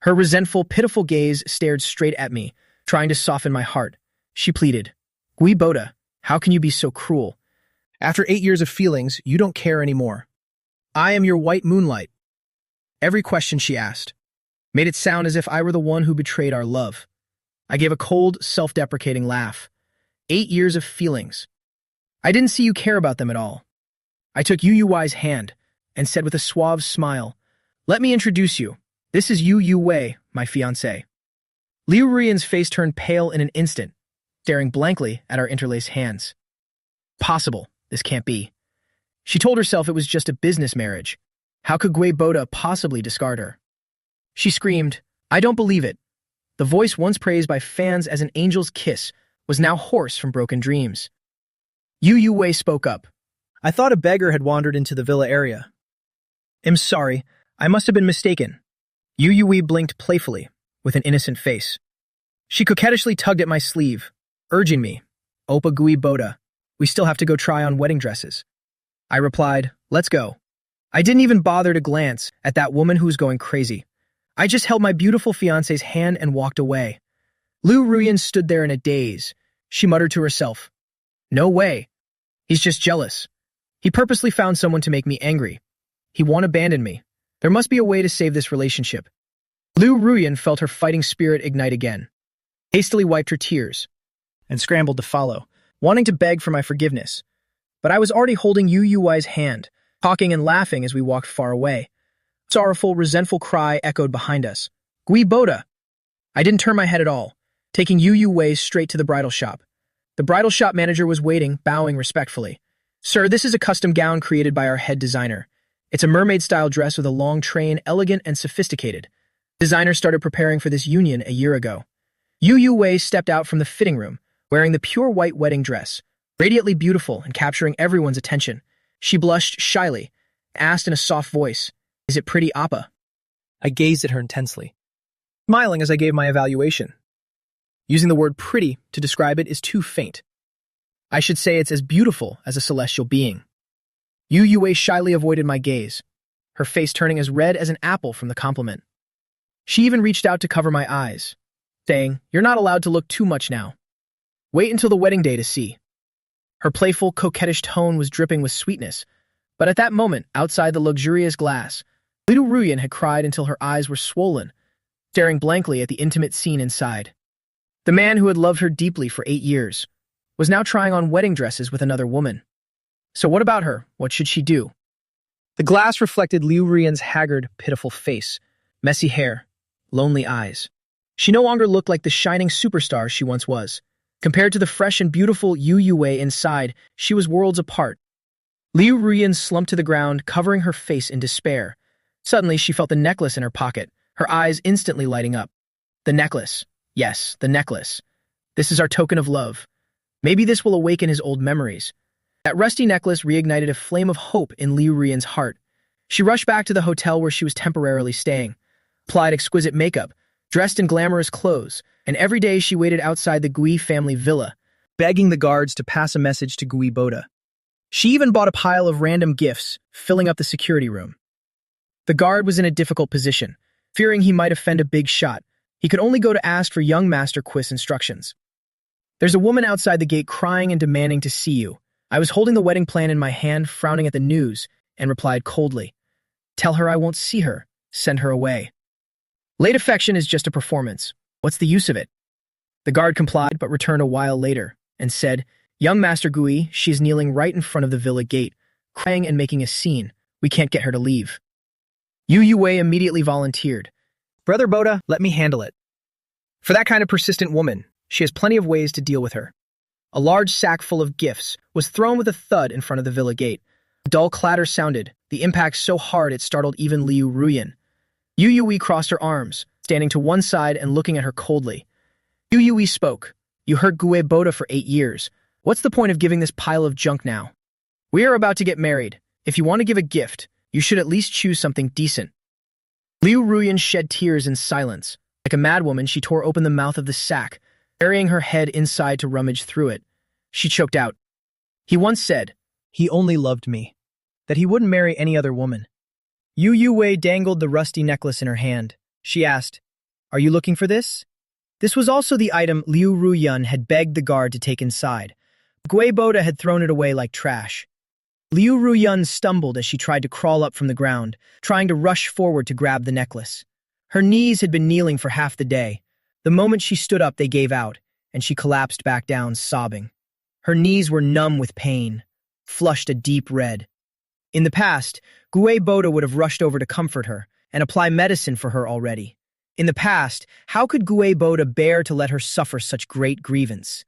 Her resentful, pitiful gaze stared straight at me, trying to soften my heart. She pleaded, "Gui Boda, how can you be so cruel? After 8 years of feelings, you don't care anymore. I am your white moonlight." Every question she asked made it sound as if I were the one who betrayed our love. I gave a cold, self-deprecating laugh. 8 years of feelings. I didn't see you care about them at all. I took Yu Wei's hand and said with a suave smile, "Let me introduce you. This is Yu Wei, my fiancé." Liu Ruyan's face turned pale in an instant, staring blankly at our interlaced hands. Possible. This can't be. She told herself it was just a business marriage. How could Gui Boda possibly discard her? She screamed, "I don't believe it." The voice once praised by fans as an angel's kiss was now hoarse from broken dreams. Yu Wei spoke up. "I thought a beggar had wandered into the villa area." I'm sorry, I must have been mistaken. Yu Yui blinked playfully, with an innocent face. She coquettishly tugged at my sleeve, urging me, Oppa Gui Boda, we still have to go try on wedding dresses. I replied, let's go. I didn't even bother to glance at that woman who was going crazy. I just held my beautiful fiancé's hand and walked away. Liu Ruyan stood there in a daze. She muttered to herself, no way. He's just jealous. He purposely found someone to make me angry. He won't abandon me. There must be a way to save this relationship. Liu Ruyan felt her fighting spirit ignite again, hastily wiped her tears, and scrambled to follow, wanting to beg for my forgiveness. But I was already holding Yu Yui's hand, talking and laughing as we walked far away. A sorrowful, resentful cry echoed behind us. Gui Boda! I didn't turn my head at all, taking Yu Yui straight to the bridal shop. The bridal shop manager was waiting, bowing respectfully. Sir, this is a custom gown created by our head designer. It's a mermaid-style dress with a long train, elegant and sophisticated. The designer started preparing for this union a year ago. Yu Yui stepped out from the fitting room, wearing the pure white wedding dress, radiantly beautiful and capturing everyone's attention. She blushed shyly, asked in a soft voice, is it pretty, Appa? I gazed at her intensely, smiling as I gave my evaluation. Using the word pretty to describe it is too faint. I should say it's as beautiful as a celestial being. Yu Yui shyly avoided my gaze, her face turning as red as an apple from the compliment. She even reached out to cover my eyes, saying, you're not allowed to look too much now. Wait until the wedding day to see. Her playful, coquettish tone was dripping with sweetness, but at that moment, outside the luxurious glass, Liu Ruyan had cried until her eyes were swollen, staring blankly at the intimate scene inside. The man who had loved her deeply for 8 years was now trying on wedding dresses with another woman. So what about her? What should she do? The glass reflected Liu Ruyan's haggard, pitiful face, messy hair, lonely eyes. She no longer looked like the shining superstar she once was. Compared to the fresh and beautiful Yu Yui inside, she was worlds apart. Liu Ruyan slumped to the ground, covering her face in despair. Suddenly, she felt the necklace in her pocket, her eyes instantly lighting up. The necklace. Yes, the necklace. This is our token of love. Maybe this will awaken his old memories. That rusty necklace reignited a flame of hope in Liu Ruyan's heart. She rushed back to the hotel where she was temporarily staying, applied exquisite makeup, dressed in glamorous clothes, and every day she waited outside the Gui family villa, begging the guards to pass a message to Gui Boda. She even bought a pile of random gifts, filling up the security room. The guard was in a difficult position, fearing he might offend a big shot. He could only go to ask for young Master Quis instructions. There's a woman outside the gate crying and demanding to see you. I was holding the wedding plan in my hand, frowning at the news, and replied coldly, tell her I won't see her. Send her away. Late affection is just a performance. What's the use of it? The guard complied, but returned a while later and said, young Master Gui, she is kneeling right in front of the villa gate, crying and making a scene. We can't get her to leave. Yu Yui immediately volunteered. Brother Boda, let me handle it. For that kind of persistent woman, she has plenty of ways to deal with her. A large sack full of gifts was thrown with a thud in front of the villa gate. A dull clatter sounded, the impact so hard it startled even Liu Ruyan. Yu Yui crossed her arms, standing to one side and looking at her coldly. Yu Yui spoke. You heard Gui Boda for 8 years. What's the point of giving this pile of junk now? We are about to get married. If you want to give a gift, you should at least choose something decent. Liu Ruyan shed tears in silence. Like a madwoman, she tore open the mouth of the sack, burying her head inside to rummage through it. She choked out. He once said, he only loved me, that he wouldn't marry any other woman. Yu Yui dangled the rusty necklace in her hand. She asked, are you looking for this? This was also the item Liu Ruyan had begged the guard to take inside. Gui Boda had thrown it away like trash. Liu Ruyan stumbled as she tried to crawl up from the ground, trying to rush forward to grab the necklace. Her knees had been kneeling for half the day. The moment she stood up, they gave out, and she collapsed back down, sobbing. Her knees were numb with pain, flushed a deep red. In the past, Gui Boda would have rushed over to comfort her and apply medicine for her already. In the past, how could Gui Boda bear to let her suffer such great grievance?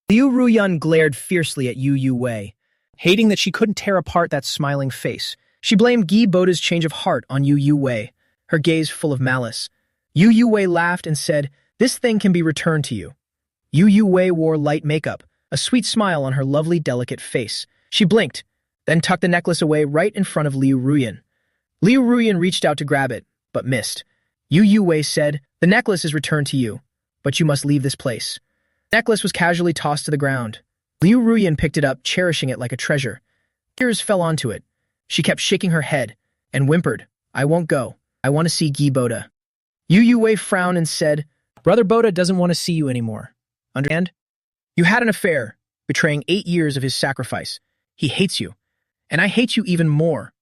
Liu Ruyan glared fiercely at Yu Yui, hating that she couldn't tear apart that smiling face. She blamed Gui Boda's change of heart on Yu Yui, her gaze full of malice. Yu Yui laughed and said, this thing can be returned to you. Yu Yui wore light makeup, a sweet smile on her lovely, delicate face. She blinked, then tucked the necklace away right in front of Liu Ruyan. Liu Ruyan reached out to grab it, but missed. Yu Wei said, "The necklace is returned to you, but you must leave this place." The necklace was casually tossed to the ground. Liu Ruyan picked it up, cherishing it like a treasure. Tears fell onto it. She kept shaking her head and whimpered, "I won't go. I want to see Gi Boda." Yu Wei frowned and said, "Brother Boda doesn't want to see you anymore. Understand? You had an affair, betraying 8 years of his sacrifice. He hates you, and I hate you even more."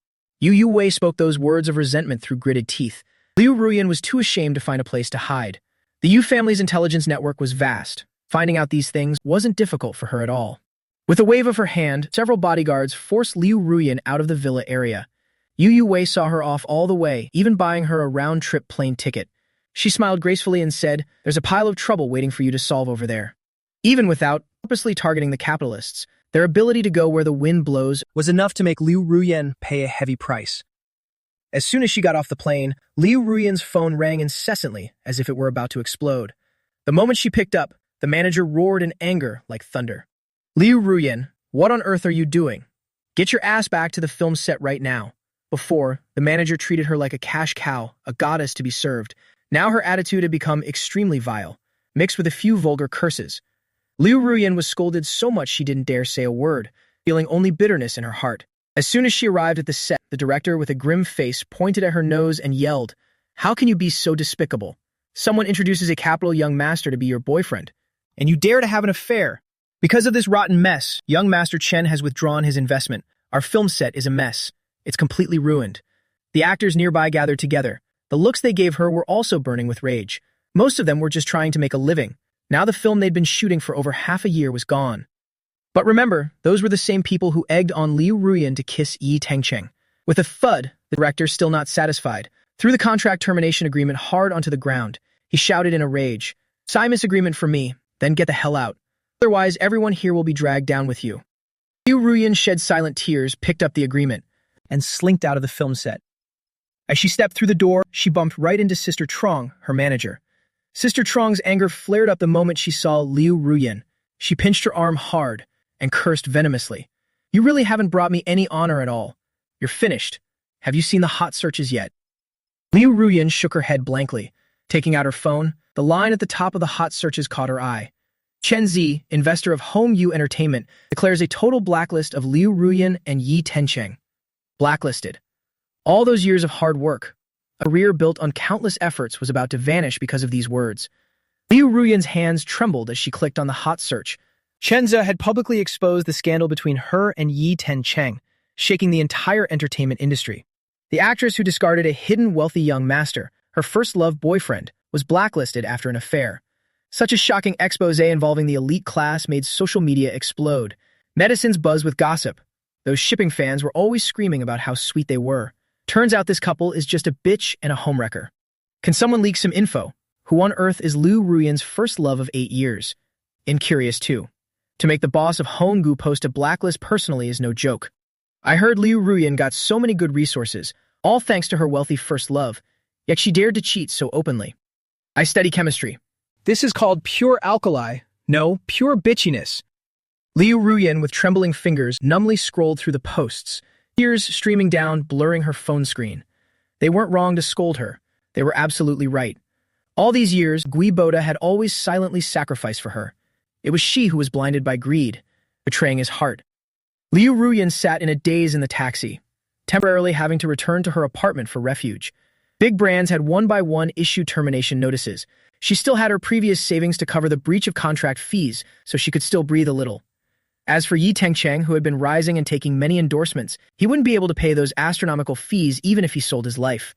Yu Wei spoke those words of resentment through gritted teeth. Liu Ruyan was too ashamed to find a place to hide. The Yu family's intelligence network was vast. Finding out these things wasn't difficult for her at all. With a wave of her hand, several bodyguards forced Liu Ruyan out of the villa area. Yu Wei saw her off all the way, even buying her a round-trip plane ticket. She smiled gracefully and said, "There's a pile of trouble waiting for you to solve over there." Even without purposely targeting the capitalists, their ability to go where the wind blows was enough to make Liu Ruyan pay a heavy price. As soon as she got off the plane, Liu Ruyan's phone rang incessantly, as if it were about to explode. The moment she picked up, the manager roared in anger like thunder. "Liu Ruyan, what on earth are you doing? Get your ass back to the film set right now." Before, the manager treated her like a cash cow, a goddess to be served. Now her attitude had become extremely vile, mixed with a few vulgar curses. Liu Ruyan was scolded so much she didn't dare say a word, feeling only bitterness in her heart. As soon as she arrived at the set, the director with a grim face pointed at her nose and yelled, "How can you be so despicable? Someone introduces a capital young master to be your boyfriend, and you dare to have an affair. Because of this rotten mess, young Master Chen has withdrawn his investment. Our film set is a mess. It's completely ruined." The actors nearby gathered together. The looks they gave her were also burning with rage. Most of them were just trying to make a living. Now the film they'd been shooting for over half a year was gone. But remember, those were the same people who egged on Liu Ruyan to kiss Yi Tengcheng. With a thud, the director, still not satisfied, threw the contract termination agreement hard onto the ground. He shouted in a rage, "Sign this agreement for me, then get the hell out. Otherwise, everyone here will be dragged down with you." Liu Ruyan shed silent tears, picked up the agreement, and slinked out of the film set. As she stepped through the door, she bumped right into Sister Trong, her manager. Sister Trong's anger flared up the moment she saw Liu Ruyan. She pinched her arm hard and cursed venomously. "You really haven't brought me any honor at all. You're finished. Have you seen the hot searches yet?" Liu Ruyan shook her head blankly. Taking out her phone, the line at the top of the hot searches caught her eye. Chen Zi, investor of Home U Entertainment, declares a total blacklist of Liu Ruyan and Yi Tengcheng. Blacklisted. All those years of hard work, a career built on countless efforts, was about to vanish because of these words. Liu Ruyan's hands trembled as she clicked on the hot search. Chen Zi had publicly exposed the scandal between her and Yi Tengcheng, shaking the entire entertainment industry. The actress who discarded a hidden wealthy young master, her first-love boyfriend, was blacklisted after an affair. Such a shocking expose involving the elite class made social media explode. Netizens buzzed with gossip. Those shipping fans were always screaming about how sweet they were. Turns out this couple is just a bitch and a homewrecker. Can someone leak some info? Who on earth is Liu Ruyan's first love of 8 years? Curious too. To make the boss of Honggu post a blacklist personally is no joke. I heard Liu Ruyan got so many good resources, all thanks to her wealthy first love, yet she dared to cheat so openly. I study chemistry. This is called pure alkali. No, pure bitchiness. Liu Ruyan, with trembling fingers, numbly scrolled through the posts, tears streaming down, blurring her phone screen. They weren't wrong to scold her. They were absolutely right. All these years, Gi Boda had always silently sacrificed for her. It was she who was blinded by greed, betraying his heart. Liu Ruyan sat in a daze in the taxi, temporarily having to return to her apartment for refuge. Big brands had one by one issued termination notices. She still had her previous savings to cover the breach of contract fees, so she could still breathe a little. As for Yi Tengcheng, who had been rising and taking many endorsements, he wouldn't be able to pay those astronomical fees even if he sold his life.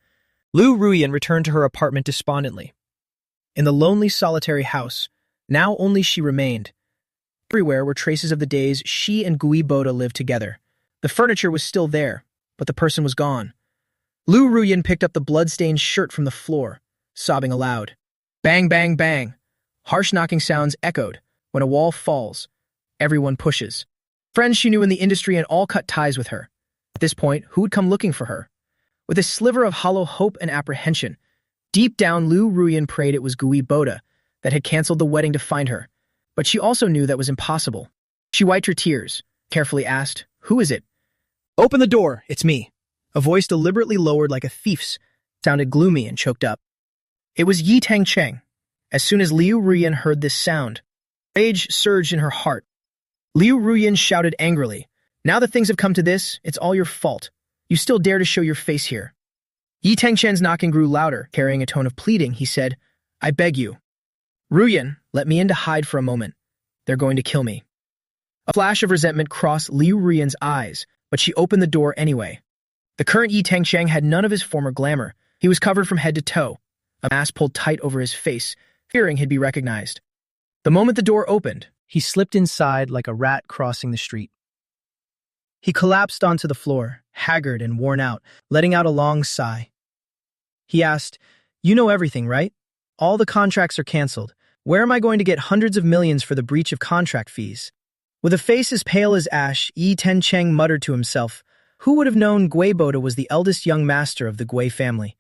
Liu Ruyan returned to her apartment despondently. In the lonely, solitary house, now only she remained. Everywhere were traces of the days she and Gi Boda lived together. The furniture was still there, but the person was gone. Liu Ruyan picked up the blood-stained shirt from the floor, sobbing aloud. Bang, bang, bang. Harsh knocking sounds echoed. When a wall falls, everyone pushes. Friends she knew in the industry and all cut ties with her. At this point, who would come looking for her? With a sliver of hollow hope and apprehension, deep down Liu Ruyan prayed it was Gi Boda that had canceled the wedding to find her. But she also knew that was impossible. She wiped her tears, carefully asked, "Who is it?" "Open the door, it's me." A voice deliberately lowered like a thief's sounded gloomy and choked up. It was Yi Tangcheng. As soon as Liu Ruyan heard this sound, rage surged in her heart. Liu Ruyan shouted angrily, "Now that things have come to this, it's all your fault. You still dare to show your face here." Yi Tangchen's knocking grew louder, carrying a tone of pleading. He said, "I beg you. Ruyan, let me in to hide for a moment. They're going to kill me." A flash of resentment crossed Liu Ruyan's eyes, but she opened the door anyway. The current Yi Tangcheng had none of his former glamour. He was covered from head to toe, a mask pulled tight over his face, fearing he'd be recognized. The moment the door opened, he slipped inside like a rat crossing the street. He collapsed onto the floor, haggard and worn out, letting out a long sigh. He asked, "You know everything, right? All the contracts are canceled. Where am I going to get hundreds of millions for the breach of contract fees?" With a face as pale as ash, Yi Tangcheng muttered to himself, who would have known Gui Boda was the eldest young master of the Gui family?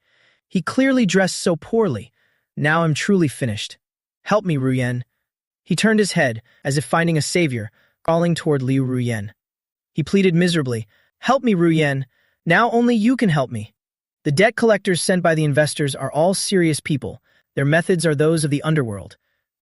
He clearly dressed so poorly. Now I'm truly finished. Help me, Ruyan. He turned his head, as if finding a savior, crawling toward Liu Ruyan. He pleaded miserably, "Help me, Ruyan. Now only you can help me." The debt collectors sent by the investors are all serious people. Their methods are those of the underworld.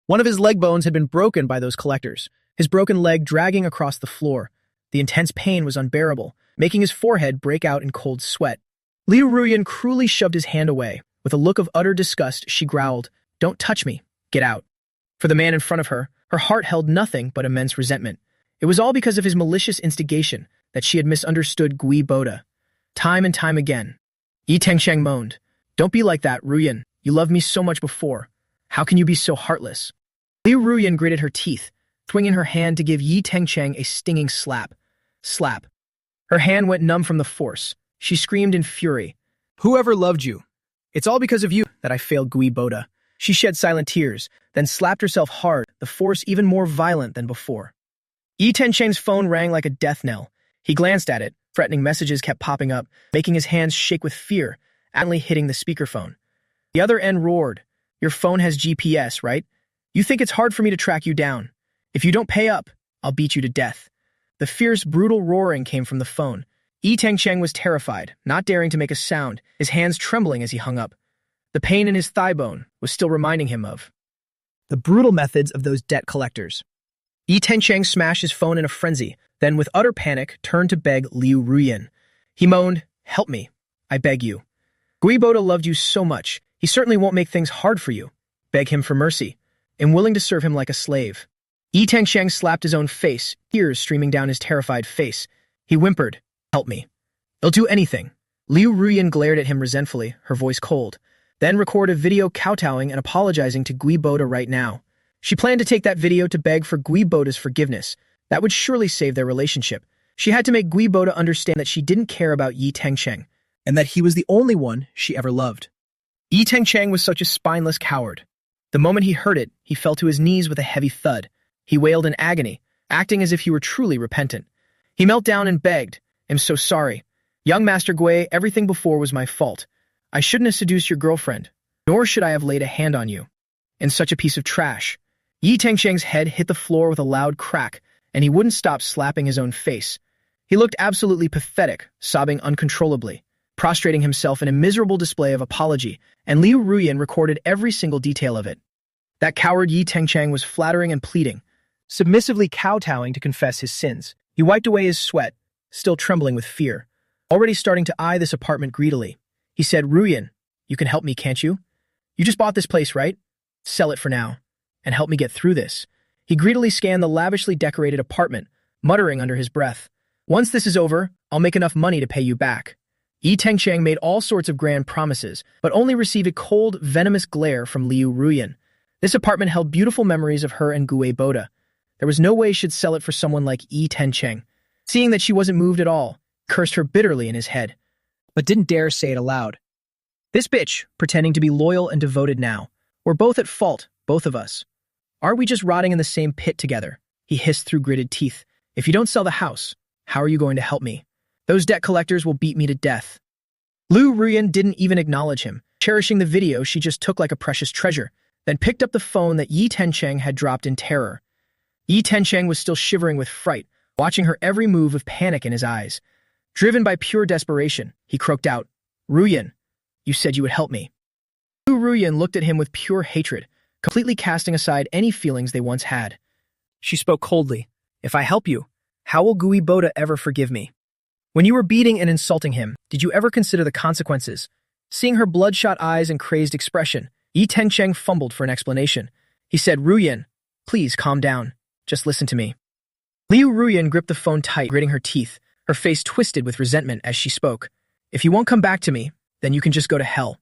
One of his leg bones had been broken by those collectors, his broken leg dragging across the floor. The intense pain was unbearable, making his forehead break out in cold sweat. Liu Ruyan cruelly shoved his hand away. With a look of utter disgust, she growled, "Don't touch me. Get out." For the man in front of her, her heart held nothing but immense resentment. It was all because of his malicious instigation that she had misunderstood Gui Boda. Time and time again. Yi Tangcheng moaned, "Don't be like that, Ruyan. You loved me so much before. How can you be so heartless?" Liu Ruyan gritted her teeth, swinging her hand to give Yi Tangcheng a stinging slap. Slap. Her hand went numb from the force. She screamed in fury, "Whoever loved you? It's all because of you that I failed Gui Boda." She shed silent tears, then slapped herself hard, the force even more violent than before. Yi Tangcheng's phone rang like a death knell. He glanced at it. Threatening messages kept popping up, making his hands shake with fear, accidentally hitting the speakerphone. The other end roared, "Your phone has GPS, right? You think it's hard for me to track you down. If you don't pay up, I'll beat you to death." The fierce, brutal roaring came from the phone. Yi Tangcheng was terrified, not daring to make a sound, his hands trembling as he hung up. The pain in his thigh bone was still reminding him of the brutal methods of those debt collectors. Yi Tangcheng smashed his phone in a frenzy, then with utter panic turned to beg Liu Ruyan. He moaned, "Help me. I beg you. Gui Boda loved you so much. He certainly won't make things hard for you. Beg him for mercy. I'm willing to serve him like a slave." Yi Tangcheng slapped his own face, tears streaming down his terrified face. He whimpered, "Help me. I'll do anything." Liu Ruyan glared at him resentfully, her voice cold. Then record a video kowtowing and apologizing to Gui Boda right now. She planned to take that video to beg for Gui Boda's forgiveness. That would surely save their relationship. She had to make Gui Boda understand that she didn't care about Yi Tangcheng, and that he was the only one she ever loved. Yi Tangcheng was such a spineless coward. The moment he heard it, he fell to his knees with a heavy thud. He wailed in agony, acting as if he were truly repentant. He knelt down and begged, "I'm so sorry. Young Master Gui, everything before was my fault. I shouldn't have seduced your girlfriend, nor should I have laid a hand on you. In such a piece of trash." Yi Tangcheng's head hit the floor with a loud crack, and he wouldn't stop slapping his own face. He looked absolutely pathetic, sobbing uncontrollably, prostrating himself in a miserable display of apology, and Liu Ruyan recorded every single detail of it. That coward Yi Tangcheng was flattering and pleading, submissively kowtowing to confess his sins. He wiped away his sweat, still trembling with fear, already starting to eye this apartment greedily. He said, "Ruyan, you can help me, can't you? You just bought this place, right? Sell it for now, and help me get through this." He greedily scanned the lavishly decorated apartment, muttering under his breath, "Once this is over, I'll make enough money to pay you back." Yi Tangcheng made all sorts of grand promises, but only received a cold, venomous glare from Liu Ruyan. This apartment held beautiful memories of her and Gui Boda. There was no way she'd sell it for someone like Yi Tangcheng. Seeing that she wasn't moved at all, he cursed her bitterly in his head, but didn't dare say it aloud. "This bitch, pretending to be loyal and devoted now. We're both at fault, both of us. Are we just rotting in the same pit together?" He hissed through gritted teeth. "If you don't sell the house, how are you going to help me? Those debt collectors will beat me to death." Liu Ruyan didn't even acknowledge him, cherishing the video she just took like a precious treasure, then picked up the phone that Yi Tangcheng had dropped in terror. Yi Tangcheng was still shivering with fright, watching her every move with panic in his eyes. Driven by pure desperation, he croaked out, "Ruyan, you said you would help me." Liu Ruyan looked at him with pure hatred, completely casting aside any feelings they once had. She spoke coldly, "If I help you, how will Gui Boda ever forgive me? When you were beating and insulting him, did you ever consider the consequences?" Seeing her bloodshot eyes and crazed expression, Yi Tengcheng fumbled for an explanation. He said, "Ruyan, please calm down. Just listen to me." Liu Ruyan gripped the phone tight, gritting her teeth, her face twisted with resentment as she spoke. "If you won't come back to me, then you can just go to hell."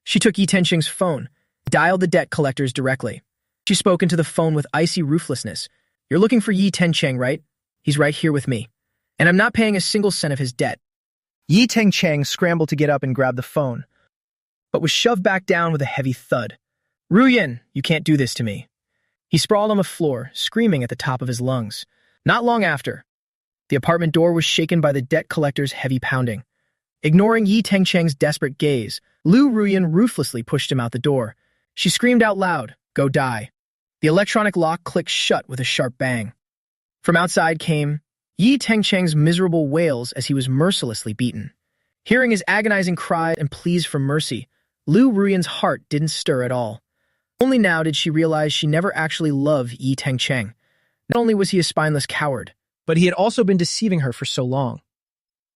She took Yi Tengcheng's phone, dialed the debt collectors directly. She spoke into the phone with icy ruthlessness. "You're looking for Yi Tengcheng, right? He's right here with me. And I'm not paying a single cent of his debt." Yi Tengcheng scrambled to get up and grab the phone, but was shoved back down with a heavy thud. "Ruyan, you can't do this to me." He sprawled on the floor, screaming at the top of his lungs. Not long after, the apartment door was shaken by the debt collector's heavy pounding. Ignoring Yi Tengcheng's desperate gaze, Liu Ruyan ruthlessly pushed him out the door. She screamed out loud, "Go die." The electronic lock clicked shut with a sharp bang. From outside came Yi Tengcheng's miserable wails as he was mercilessly beaten. Hearing his agonizing cries and pleas for mercy, Liu Ruyan's heart didn't stir at all. Only now did she realize she never actually loved Yi Tengcheng. Not only was he a spineless coward, but he had also been deceiving her for so long.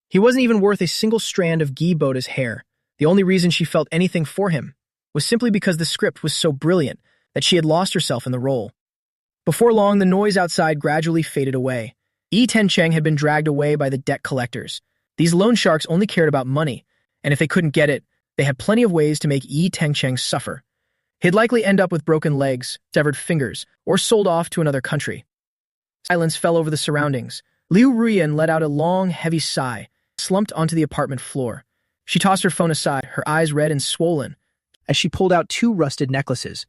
He wasn't even worth a single strand of Gui Boda's hair. The only reason she felt anything for him was simply because the script was so brilliant that she had lost herself in the role. Before long, the noise outside gradually faded away. Yi Tengcheng had been dragged away by the debt collectors. These loan sharks only cared about money, and if they couldn't get it, they had plenty of ways to make Yi Tengcheng suffer. He'd likely end up with broken legs, severed fingers, or sold off to another country. Silence fell over the surroundings. Liu Ruyan let out a long, heavy sigh, slumped onto the apartment floor. She tossed her phone aside, her eyes red and swollen, as she pulled out 2 rusted necklaces.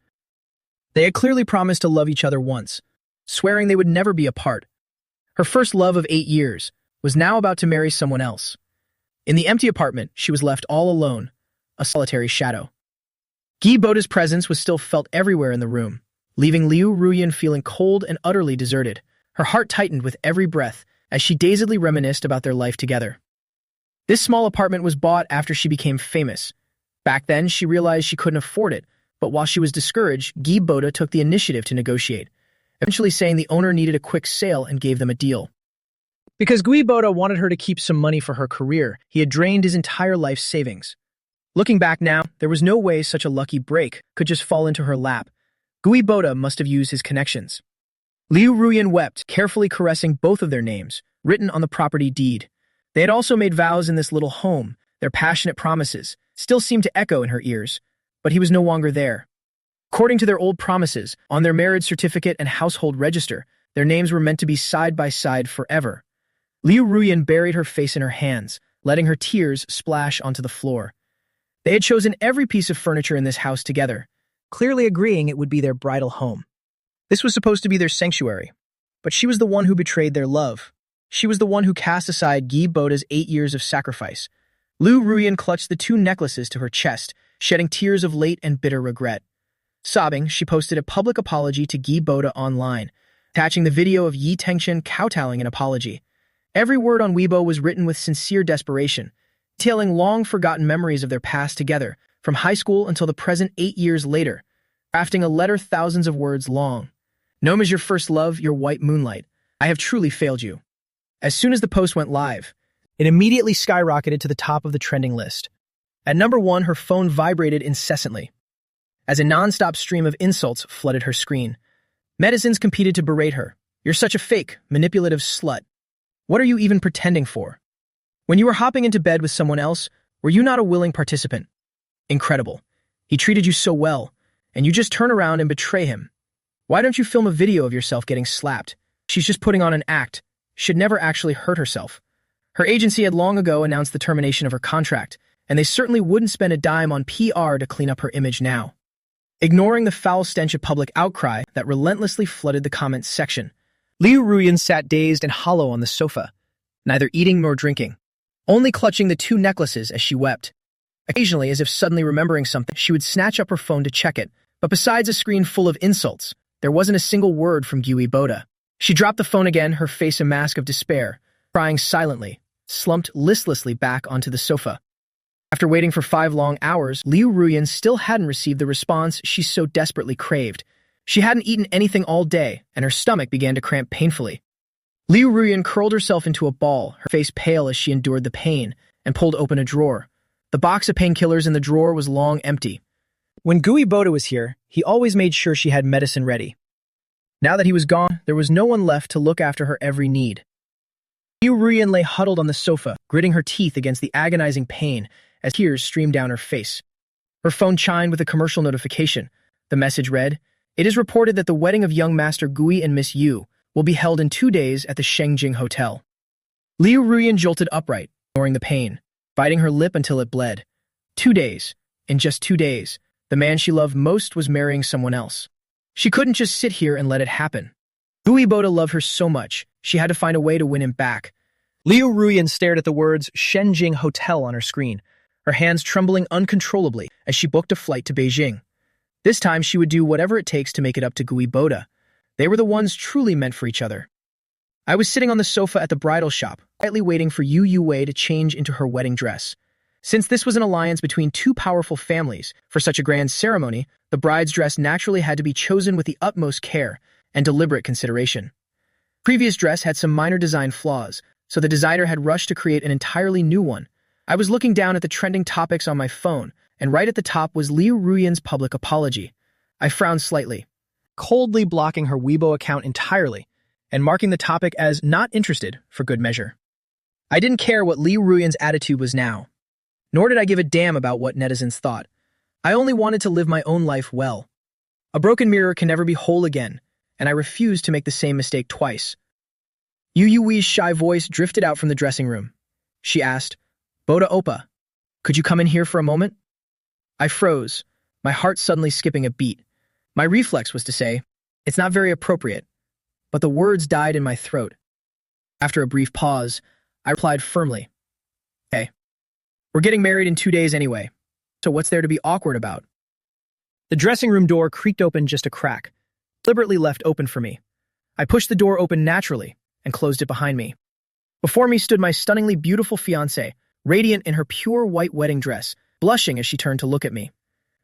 They had clearly promised to love each other once, swearing they would never be apart. Her first love of 8 years was now about to marry someone else. In the empty apartment, she was left all alone, a solitary shadow. Gui Boda's presence was still felt everywhere in the room, leaving Liu Ruyan feeling cold and utterly deserted. Her heart tightened with every breath as she dazedly reminisced about their life together. This small apartment was bought after she became famous. Back then, she realized she couldn't afford it, but while she was discouraged, Gui Boda took the initiative to negotiate, eventually saying the owner needed a quick sale and gave them a deal. Because Gui Boda wanted her to keep some money for her career, he had drained his entire life savings. Looking back now, there was no way such a lucky break could just fall into her lap. Gui Boda must have used his connections. Liu Ruyan wept, carefully caressing both of their names, written on the property deed. They had also made vows in this little home. Their passionate promises still seemed to echo in her ears, but he was no longer there. According to their old promises, on their marriage certificate and household register, their names were meant to be side by side forever. Liu Ruyan buried her face in her hands, letting her tears splash onto the floor. They had chosen every piece of furniture in this house together, clearly agreeing it would be their bridal home. This was supposed to be their sanctuary, but she was the one who betrayed their love. She was the one who cast aside Gui Boda's 8 years of sacrifice. Liu Ruyan clutched the 2 necklaces to her chest, shedding tears of late and bitter regret. Sobbing, she posted a public apology to Gui Boda online, attaching the video of Yi Tengcheng kowtowing an apology. Every word on Weibo was written with sincere desperation, detailing long-forgotten memories of their past together, from high school until the present 8 years later, crafting a letter thousands of words long. "Known as your first love, your white moonlight, I have truly failed you." As soon as the post went live, it immediately skyrocketed to the top of the trending list. At number 1, her phone vibrated incessantly, as a non-stop stream of insults flooded her screen. Netizens competed to berate her. "You're such a fake, manipulative slut. What are you even pretending for? When you were hopping into bed with someone else, were you not a willing participant? Incredible. He treated you so well, and you just turn around and betray him. Why don't you film a video of yourself getting slapped? She's just putting on an act. She'd never actually hurt herself." Her agency had long ago announced the termination of her contract, and they certainly wouldn't spend a dime on PR to clean up her image now. Ignoring the foul stench of public outcry that relentlessly flooded the comments section, Liu Ruyan sat dazed and hollow on the sofa, neither eating nor drinking, only clutching the 2 necklaces as she wept. Occasionally, as if suddenly remembering something, she would snatch up her phone to check it, but besides a screen full of insults, there wasn't a single word from Gui Boda. She dropped the phone again, her face a mask of despair, crying silently, slumped listlessly back onto the sofa. After waiting for 5 long hours, Liu Ruyan still hadn't received the response she so desperately craved. She hadn't eaten anything all day, and her stomach began to cramp painfully. Liu Ruyan curled herself into a ball, her face pale as she endured the pain, and pulled open a drawer. The box of painkillers in the drawer was long empty. When Gui Boda was here, he always made sure she had medicine ready. Now that he was gone, there was no one left to look after her every need. Liu Ruyan lay huddled on the sofa, gritting her teeth against the agonizing pain as tears streamed down her face. Her phone chimed with a commercial notification. The message read, "It is reported that the wedding of young Master Gui and Miss Yu will be held in 2 days at the Shengjing Hotel." Liu Ruyan jolted upright, ignoring the pain, biting her lip until it bled. 2 days. In just 2 days, the man she loved most was marrying someone else. She couldn't just sit here and let it happen. Gui Boda loved her so much, she had to find a way to win him back. Liu Ruyan stared at the words Shengjing Hotel on her screen, her hands trembling uncontrollably as she booked a flight to Beijing. This time she would do whatever it takes to make it up to Gui Boda. They were the ones truly meant for each other. I was sitting on the sofa at the bridal shop, quietly waiting for Yu Wei to change into her wedding dress. Since this was an alliance between 2 powerful families, for such a grand ceremony, the bride's dress naturally had to be chosen with the utmost care and deliberate consideration. Previous dress had some minor design flaws, so the designer had rushed to create an entirely new one. I was looking down at the trending topics on my phone, and right at the top was Liu Ruyan's public apology. I frowned slightly, coldly blocking her Weibo account entirely, and marking the topic as not interested for good measure. I didn't care what Liu Ruyan's attitude was now, nor did I give a damn about what netizens thought. I only wanted to live my own life well. A broken mirror can never be whole again, and I refused to make the same mistake twice. Yu Wei's shy voice drifted out from the dressing room. She asked, "Boda Oppa, could you come in here for a moment?" I froze, my heart suddenly skipping a beat. My reflex was to say, "It's not very appropriate," but the words died in my throat. After a brief pause, I replied firmly, "Okay. We're getting married in 2 days anyway, so what's there to be awkward about?" The dressing room door creaked open just a crack, deliberately left open for me. I pushed the door open naturally and closed it behind me. Before me stood my stunningly beautiful fiancée, radiant in her pure white wedding dress, blushing as she turned to look at me.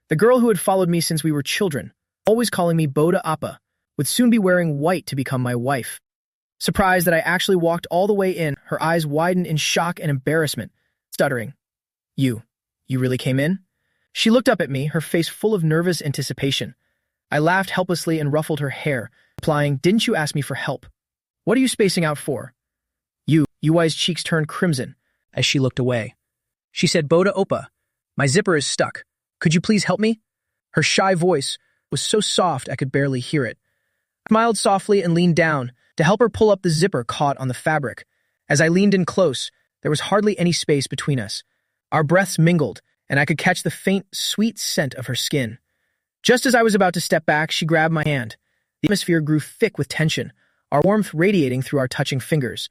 The girl who had followed me since we were children, always calling me Boda Appa, would soon be wearing white to become my wife. Surprised that I actually walked all the way in, her eyes widened in shock and embarrassment, stuttering, You really came in?" She looked up at me, her face full of nervous anticipation. I laughed helplessly and ruffled her hair, replying, "Didn't you ask me for help? What are you spacing out for?" Yui's cheeks turned crimson as she looked away. She said, "Boda Oppa, my zipper is stuck. Could you please help me?" Her shy voice was so soft I could barely hear it. I smiled softly and leaned down to help her pull up the zipper caught on the fabric. As I leaned in close, there was hardly any space between us. Our breaths mingled, and I could catch the faint, sweet scent of her skin. Just as I was about to step back, she grabbed my hand. The atmosphere grew thick with tension, our warmth radiating through our touching fingers.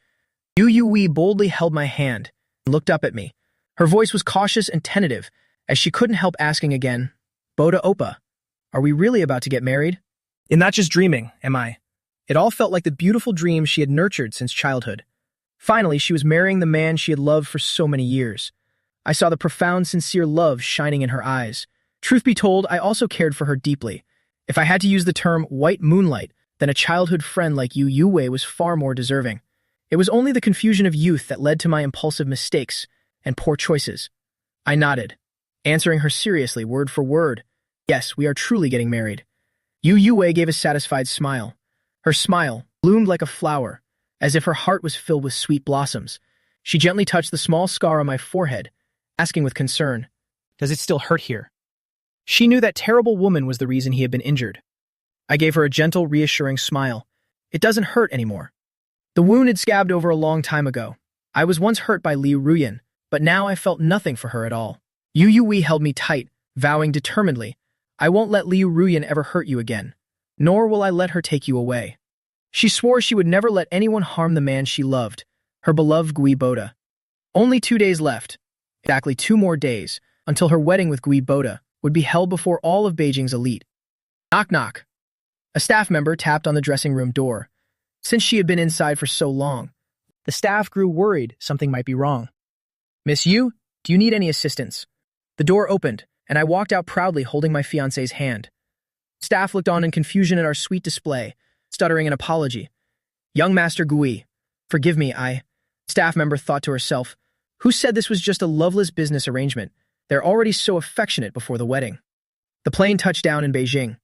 Yu Wei boldly held my hand and looked up at me. Her voice was cautious and tentative, as she couldn't help asking again, "Boda Oppa, are we really about to get married? And not just dreaming, am I?" It all felt like the beautiful dream she had nurtured since childhood. Finally, she was marrying the man she had loved for so many years. I saw the profound, sincere love shining in her eyes. Truth be told, I also cared for her deeply. If I had to use the term white moonlight, then a childhood friend like Yu Wei was far more deserving. It was only the confusion of youth that led to my impulsive mistakes and poor choices. I nodded, answering her seriously, word for word. "Yes, we are truly getting married." Yu Wei gave a satisfied smile. Her smile bloomed like a flower, as if her heart was filled with sweet blossoms. She gently touched the small scar on my forehead, asking with concern, "Does it still hurt here?" She knew that terrible woman was the reason he had been injured. I gave her a gentle, reassuring smile. "It doesn't hurt anymore. The wound had scabbed over a long time ago. I was once hurt by Liu Ruyan, but now I felt nothing for her at all." Yu Wei held me tight, vowing determinedly, "I won't let Liu Ruyan ever hurt you again, nor will I let her take you away." She swore she would never let anyone harm the man she loved, her beloved Gui Boda. Only 2 days left, exactly 2 more days, until her wedding with Gui Boda would be held before all of Beijing's elite. Knock knock. A staff member tapped on the dressing room door. Since she had been inside for so long, The staff grew worried something might be wrong. "Miss Yu, do you need any assistance?" The door opened, and I walked out proudly holding my fiancé's hand. Staff looked on in confusion at our sweet display, stuttering an apology. "Young Master Gui, forgive me, Staff member thought to herself, who said this was just a loveless business arrangement? They're already so affectionate before the wedding. The plane touched down in Beijing.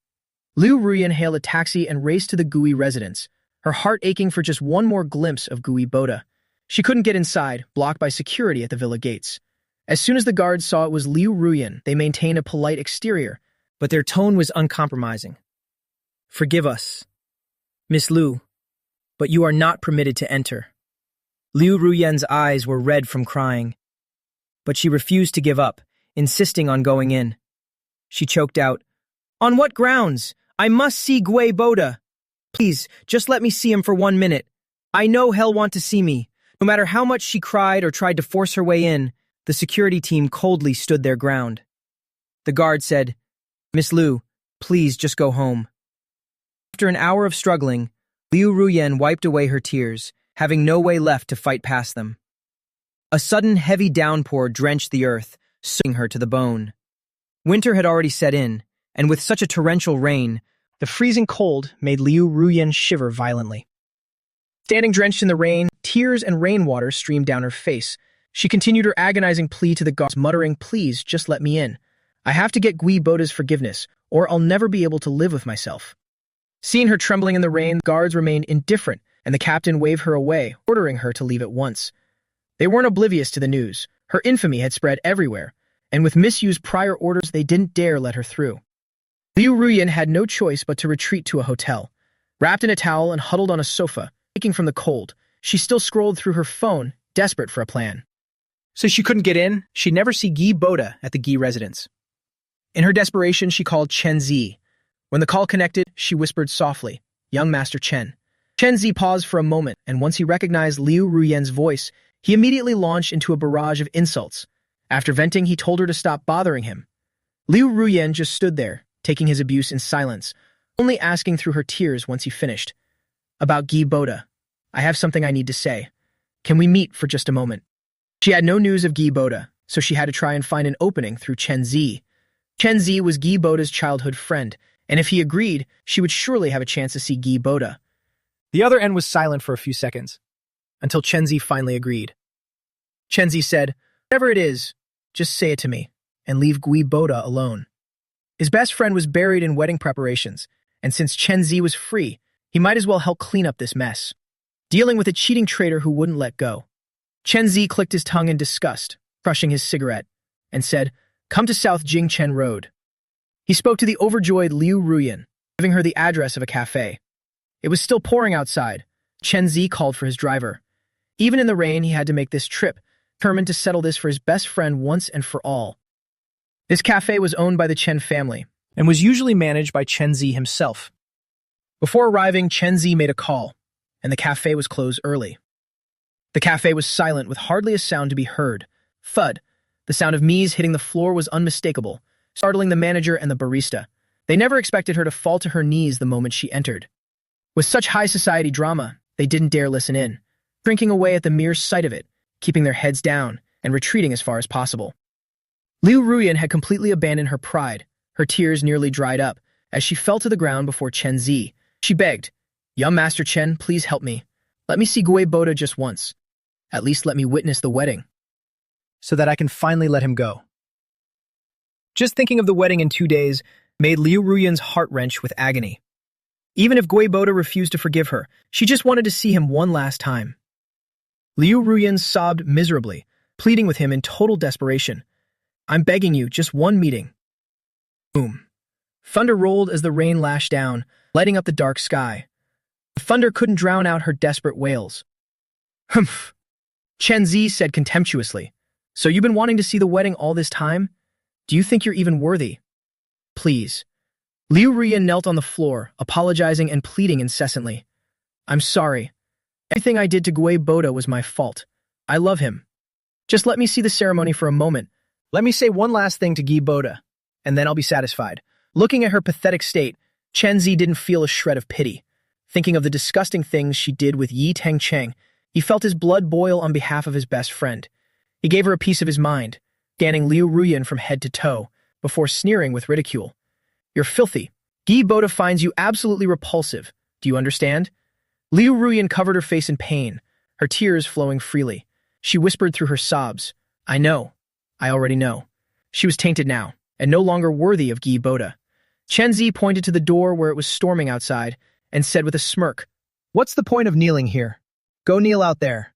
Liu Ruyan hailed a taxi and raced to the Gui residence, her heart aching for just one more glimpse of Gui Boda. She couldn't get inside, blocked by security at the villa gates. As soon as the guards saw it was Liu Ruyan, they maintained a polite exterior, but their tone was uncompromising. "Forgive us, Miss Liu, but you are not permitted to enter." Liu Ruyan's eyes were red from crying, but she refused to give up, insisting on going in. She choked out, "On what grounds? I must see Gui Boda. Please, just let me see him for 1 minute. I know he'll want to see me." No matter how much she cried or tried to force her way in, the security team coldly stood their ground. The guard said, "Miss Liu, please just go home." After an hour of struggling, Liu Ruyan wiped away her tears, having no way left to fight past them. A sudden heavy downpour drenched the earth, soaking her to the bone. Winter had already set in, and with such a torrential rain, the freezing cold made Liu Ruyan shiver violently. Standing drenched in the rain, tears and rainwater streamed down her face. She continued her agonizing plea to the guards, muttering, "Please, just let me in. I have to get Gui Boda's forgiveness, or I'll never be able to live with myself." Seeing her trembling in the rain, the guards remained indifferent, and the captain waved her away, ordering her to leave at once. They weren't oblivious to the news. Her infamy had spread everywhere, and with Miss Yu's prior orders, they didn't dare let her through. Liu Ruyan had no choice but to retreat to a hotel. Wrapped in a towel and huddled on a sofa, aching from the cold, she still scrolled through her phone, desperate for a plan. Since she couldn't get in, she'd never see Gui Boda at the Gui residence. In her desperation, she called Chen Zi. When the call connected, she whispered softly, "Young Master Chen." Chen Zi paused for a moment, and once he recognized Liu Ruyan's voice, he immediately launched into a barrage of insults. After venting, he told her to stop bothering him. Liu Ruyan just stood there, taking his abuse in silence, only asking through her tears once he finished, "About Gui Boda, I have something I need to say. Can we meet for just a moment?" She had no news of Gui Boda, so she had to try and find an opening through Chen Zi. Chen Zi was Gui Boda's childhood friend, and if he agreed, she would surely have a chance to see Gui Boda. The other end was silent for a few seconds, until Chen Zi finally agreed. Chen Zi said, "Whatever it is, just say it to me, and leave Gui Boda alone." His best friend was buried in wedding preparations, and since Chen Zi was free, he might as well help clean up this mess. Dealing with a cheating traitor who wouldn't let go. Chen Zi clicked his tongue in disgust, crushing his cigarette, and said, "Come to South Jingchen Road." He spoke to the overjoyed Liu Ruyan, giving her the address of a cafe. It was still pouring outside. Chen Zi called for his driver. Even in the rain, he had to make this trip, determined to settle this for his best friend once and for all. This cafe was owned by the Chen family, and was usually managed by Chen Zi himself. Before arriving, Chen Zi made a call, and the cafe was closed early. The cafe was silent with hardly a sound to be heard. Thud. The sound of knees hitting the floor was unmistakable, startling the manager and the barista. They never expected her to fall to her knees the moment she entered. With such high society drama, they didn't dare listen in, shrinking away at the mere sight of it, keeping their heads down and retreating as far as possible. Liu Ruyan had completely abandoned her pride. Her tears nearly dried up as she fell to the ground before Chen Zi. She begged, "Young Master Chen, please help me. Let me see Gui Boda just once. At least let me witness the wedding, so that I can finally let him go." Just thinking of the wedding in 2 days made Liu Ruyan's heart wrench with agony. Even if Gui Boda refused to forgive her, she just wanted to see him one last time. Liu Ruyan sobbed miserably, pleading with him in total desperation. "I'm begging you, just one meeting." Boom. Thunder rolled as the rain lashed down, lighting up the dark sky. The thunder couldn't drown out her desperate wails. "Humph," Chen Zi said contemptuously. "So you've been wanting to see the wedding all this time? Do you think you're even worthy? Please." Liu Ruyan knelt on the floor, apologizing and pleading incessantly. "I'm sorry. Everything I did to Gui Boda was my fault. I love him. Just let me see the ceremony for a moment. Let me say one last thing to Gui Boda, and then I'll be satisfied." Looking at her pathetic state, Chen Zi didn't feel a shred of pity. Thinking of the disgusting things she did with Yi Tengcheng, He felt his blood boil on behalf of his best friend. He gave her a piece of his mind, scanning Liu Ruyan from head to toe, before sneering with ridicule. "You're filthy. Guy Boda finds you absolutely repulsive. Do you understand?" Liu Ruyan covered her face in pain, her tears flowing freely. She whispered through her sobs, "I know. I already know." She was tainted now, and no longer worthy of Guy Boda. Chen Zi pointed to the door where it was storming outside, and said with a smirk, "What's the point of kneeling here? Go kneel out there."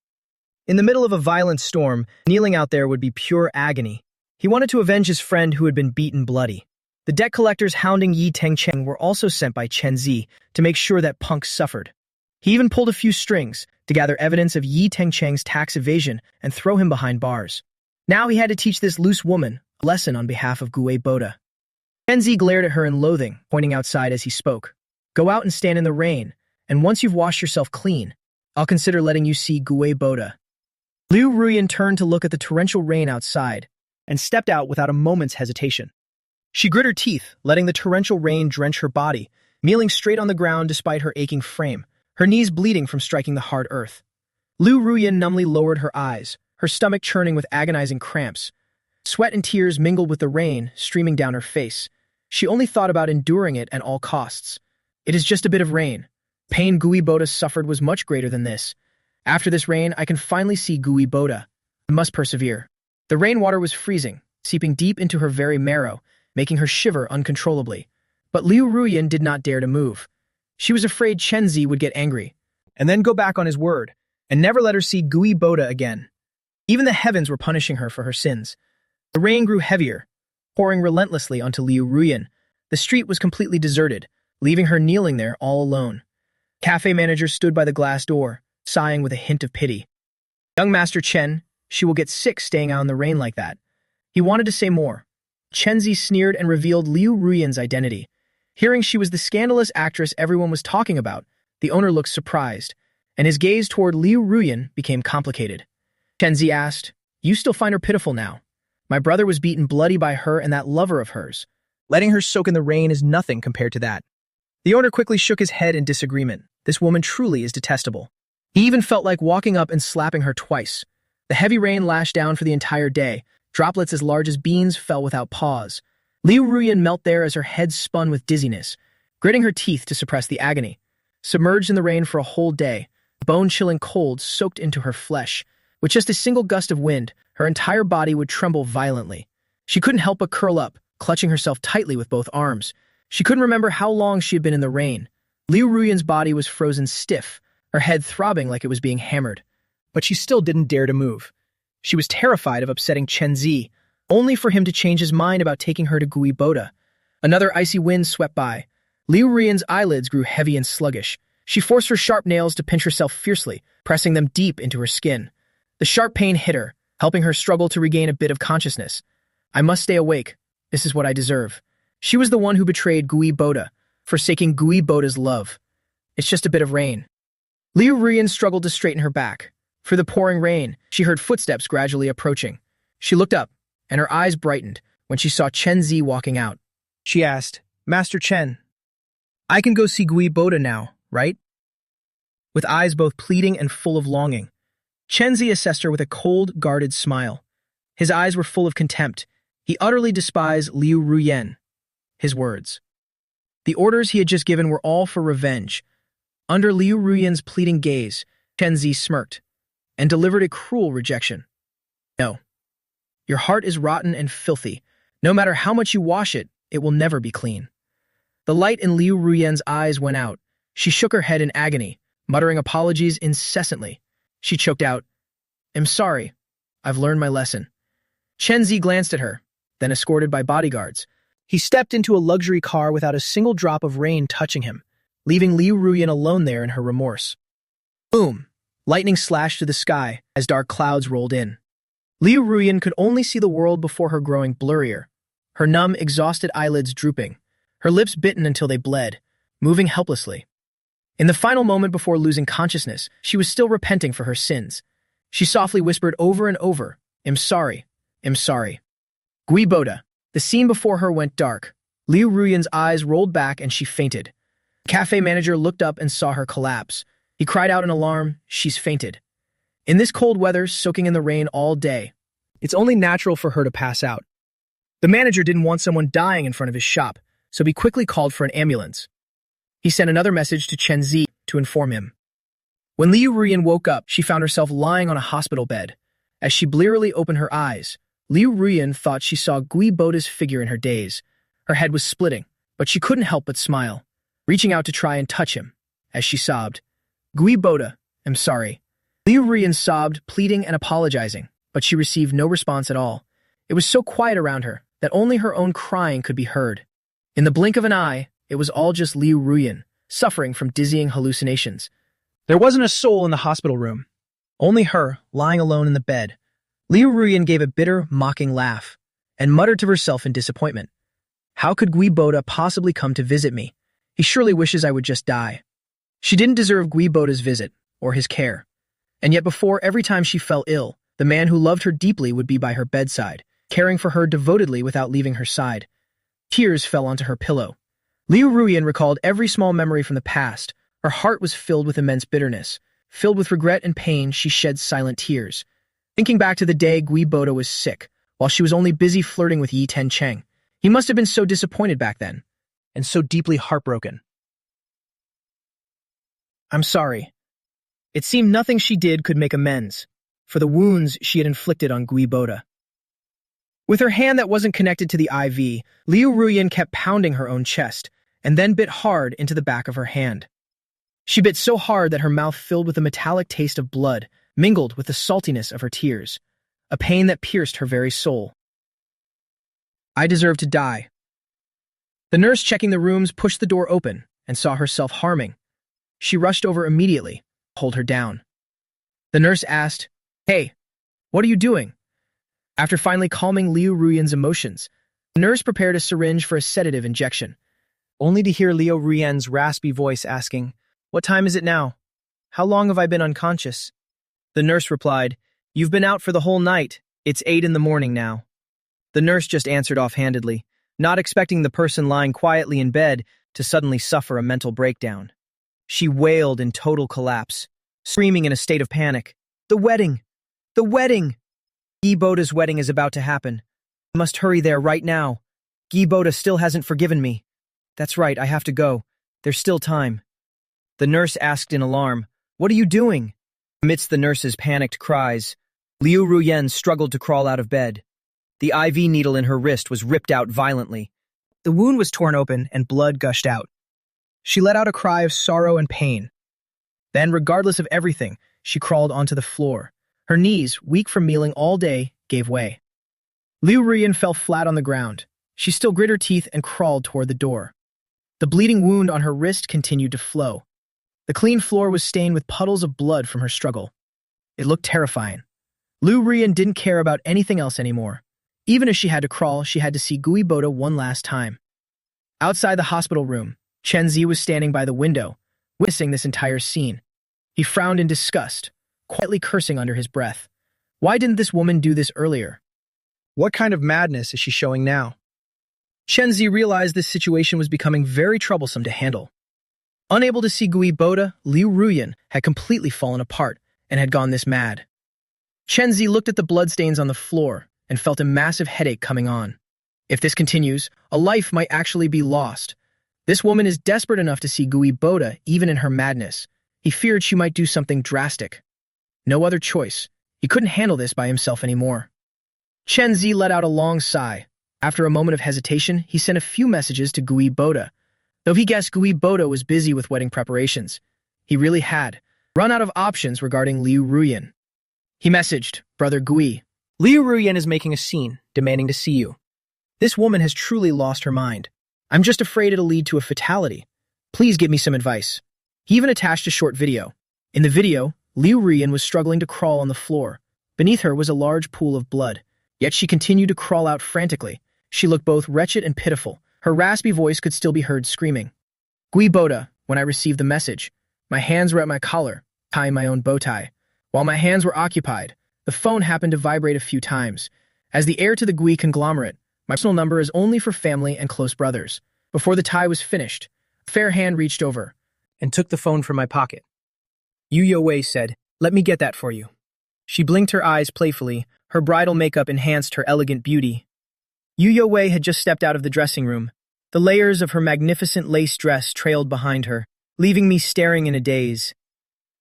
In the middle of a violent storm, kneeling out there would be pure agony. He wanted to avenge his friend who had been beaten bloody. The debt collectors hounding Yi Tengcheng were also sent by Chen Zi to make sure that Punk suffered. He even pulled a few strings to gather evidence of Yi Tengcheng's tax evasion and throw him behind bars. Now he had to teach this loose woman a lesson on behalf of Gue Boda. Chen Zi glared at her in loathing, pointing outside as he spoke. "Go out and stand in the rain, and once you've washed yourself clean, I'll consider letting you see Gue Boda." Liu Ruyan turned to look at the torrential rain outside and stepped out without a moment's hesitation. She grit her teeth, letting the torrential rain drench her body, kneeling straight on the ground despite her aching frame, her knees bleeding from striking the hard earth. Liu Ruyan numbly lowered her eyes, her stomach churning with agonizing cramps. Sweat and tears mingled with the rain, streaming down her face. She only thought about enduring it at all costs. "It is just a bit of rain. Pain Gue Boda suffered was much greater than this. After this rain, I can finally see Gue Boda. I must persevere." The rainwater was freezing, seeping deep into her very marrow, making her shiver uncontrollably. But Liu Ruyan did not dare to move. She was afraid Chen Zi would get angry, and then go back on his word, and never let her see Gue Boda again. Even the heavens were punishing her for her sins. The rain grew heavier, pouring relentlessly onto Liu Ruyan. The street was completely deserted, leaving her kneeling there all alone. Cafe manager stood by the glass door, sighing with a hint of pity. "Young Master Chen, she will get sick staying out in the rain like that." He wanted to say more. Chen Zi sneered and revealed Liu Ruyan's identity. Hearing she was the scandalous actress everyone was talking about, the owner looked surprised, and his gaze toward Liu Ruyan became complicated. Chen Zi asked, "You still find her pitiful now? My brother was beaten bloody by her and that lover of hers. Letting her soak in the rain is nothing compared to that." The owner quickly shook his head in disagreement. This woman truly is detestable. He even felt like walking up and slapping her twice. The heavy rain lashed down for the entire day. Droplets as large as beans fell without pause. Liu Ruyan knelt there as her head spun with dizziness, gritting her teeth to suppress the agony. Submerged in the rain for a whole day, bone-chilling cold soaked into her flesh. With just a single gust of wind, her entire body would tremble violently. She couldn't help but curl up, clutching herself tightly with both arms. She couldn't remember how long she had been in the rain. Liu Ruyan's body was frozen stiff, her head throbbing like it was being hammered. But she still didn't dare to move. She was terrified of upsetting Chen Zi, only for him to change his mind about taking her to Gue Boda. Another icy wind swept by. Liu Ruyan's eyelids grew heavy and sluggish. She forced her sharp nails to pinch herself fiercely, pressing them deep into her skin. The sharp pain hit her, helping her struggle to regain a bit of consciousness. "I must stay awake. This is what I deserve." She was the one who betrayed Gue Boda, forsaking Gue Boda's love. "It's just a bit of rain." Liu Ruyan struggled to straighten her back. Through the pouring rain, she heard footsteps gradually approaching. She looked up, and her eyes brightened when she saw Chen Zi walking out. She asked, "Master Chen, I can go see Gue Boda now, right?" With eyes both pleading and full of longing, Chen Zi assessed her with a cold, guarded smile. His eyes were full of contempt. He utterly despised Liu Ruyan. His words. The orders he had just given were all for revenge. Under Liu Ruyan's pleading gaze, Chen Zi smirked and delivered a cruel rejection. "No. Your heart is rotten and filthy. No matter how much you wash it, it will never be clean." The light in Liu Ruyan's eyes went out. She shook her head in agony, muttering apologies incessantly. She choked out, "I'm sorry. I've learned my lesson." Chen Zi glanced at her, then escorted by bodyguards. He stepped into a luxury car without a single drop of rain touching him, leaving Liu Ruyan alone there in her remorse. Boom! Lightning slashed through the sky as dark clouds rolled in. Liu Ruyan could only see the world before her growing blurrier, her numb, exhausted eyelids drooping, her lips bitten until they bled, moving helplessly. In the final moment before losing consciousness, she was still repenting for her sins. She softly whispered over and over, "I'm sorry. I'm sorry." Gue Boda. The scene before her went dark. Liu Ruyan's eyes rolled back and she fainted. The cafe manager looked up and saw her collapse. He cried out in alarm, "She's fainted." In this cold weather, soaking in the rain all day, it's only natural for her to pass out. The manager didn't want someone dying in front of his shop, so he quickly called for an ambulance. He sent another message to Chen Zi to inform him. When Liu Ruyan woke up, she found herself lying on a hospital bed. As she blearily opened her eyes, Liu Ruyan thought she saw Gui Boda's figure in her daze. Her head was splitting, but she couldn't help but smile, reaching out to try and touch him. As she sobbed, "Gui Boda, I'm sorry." Liu Ruyan sobbed, pleading and apologizing, but she received no response at all. It was so quiet around her that only her own crying could be heard. In the blink of an eye, it was all just Liu Ruyan, suffering from dizzying hallucinations. There wasn't a soul in the hospital room. Only her, lying alone in the bed. Liu Ruyan gave a bitter, mocking laugh, and muttered to herself in disappointment. How could Gui Boda possibly come to visit me? He surely wishes I would just die. She didn't deserve Gui Boda's visit, or his care. And yet before, every time she fell ill, the man who loved her deeply would be by her bedside, caring for her devotedly without leaving her side. Tears fell onto her pillow. Liu Ruyan recalled every small memory from the past. Her heart was filled with immense bitterness. Filled with regret and pain, she shed silent tears. Thinking back to the day Gui Boda was sick, while she was only busy flirting with Yi Tencheng. He must have been so disappointed back then, and so deeply heartbroken. I'm sorry. It seemed nothing she did could make amends for the wounds she had inflicted on Gui Boda. With her hand that wasn't connected to the IV, Liu Ruyan kept pounding her own chest, and then bit hard into the back of her hand. She bit so hard that her mouth filled with a metallic taste of blood, mingled with the saltiness of her tears, a pain that pierced her very soul. I deserve to die. The nurse checking the rooms pushed the door open and saw herself harming. She rushed over immediately, pulled her down. The nurse asked, "Hey, what are you doing?" After finally calming Liu Ruyan's emotions, the nurse prepared a syringe for a sedative injection, only to hear Liu Ruyan's raspy voice asking, "What time is it now? How long have I been unconscious?" The nurse replied, "You've been out for the whole night. It's 8 in the morning now." The nurse just answered offhandedly, not expecting the person lying quietly in bed to suddenly suffer a mental breakdown. She wailed in total collapse, screaming in a state of panic, "The wedding! The wedding! Gui Boda's wedding is about to happen. I must hurry there right now. Gui Boda still hasn't forgiven me. That's right, I have to go. There's still time." The nurse asked in alarm, "What are you doing?" Amidst the nurse's panicked cries, Liu Ruyan struggled to crawl out of bed. The IV needle in her wrist was ripped out violently. The wound was torn open and blood gushed out. She let out a cry of sorrow and pain. Then, regardless of everything, she crawled onto the floor. Her knees, weak from kneeling all day, gave way. Liu Ruyan fell flat on the ground. She still grit her teeth and crawled toward the door. The bleeding wound on her wrist continued to flow. The clean floor was stained with puddles of blood from her struggle. It looked terrifying. Liu Ruyan didn't care about anything else anymore. Even if she had to crawl, she had to see Gui Boda one last time. Outside the hospital room, Chen Zi was standing by the window, witnessing this entire scene. He frowned in disgust, quietly cursing under his breath. Why didn't this woman do this earlier? What kind of madness is she showing now? Chen Zi realized this situation was becoming very troublesome to handle. Unable to see Gui Boda, Liu Ruyan had completely fallen apart and had gone this mad. Chen Zi looked at the bloodstains on the floor and felt a massive headache coming on. If this continues, a life might actually be lost. This woman is desperate enough to see Gui Boda even in her madness. He feared she might do something drastic. No other choice. He couldn't handle this by himself anymore. Chen Zi let out a long sigh. After a moment of hesitation, he sent a few messages to Gui Boda. Though he guessed Gui Boda was busy with wedding preparations, he really had run out of options regarding Liu Ruyan. He messaged, "Brother Gui, Liu Ruyan is making a scene, demanding to see you. This woman has truly lost her mind. I'm just afraid it'll lead to a fatality. Please give me some advice." He even attached a short video. In the video, Liu Ruyan was struggling to crawl on the floor. Beneath her was a large pool of blood, yet she continued to crawl out frantically. She looked both wretched and pitiful. Her raspy voice could still be heard screaming. "Gui Boda, when I received the message, my hands were at my collar, tying my own bow tie. While my hands were occupied, the phone happened to vibrate a few times. As the heir to the Gui conglomerate, my personal number is only for family and close brothers. Before the tie was finished, a fair hand reached over and took the phone from my pocket. Yu Yo Wei said, 'Let me get that for you.' She blinked her eyes playfully. Her bridal makeup enhanced her elegant beauty. Yu Yo-wei had just stepped out of the dressing room. The layers of her magnificent lace dress trailed behind her, leaving me staring in a daze.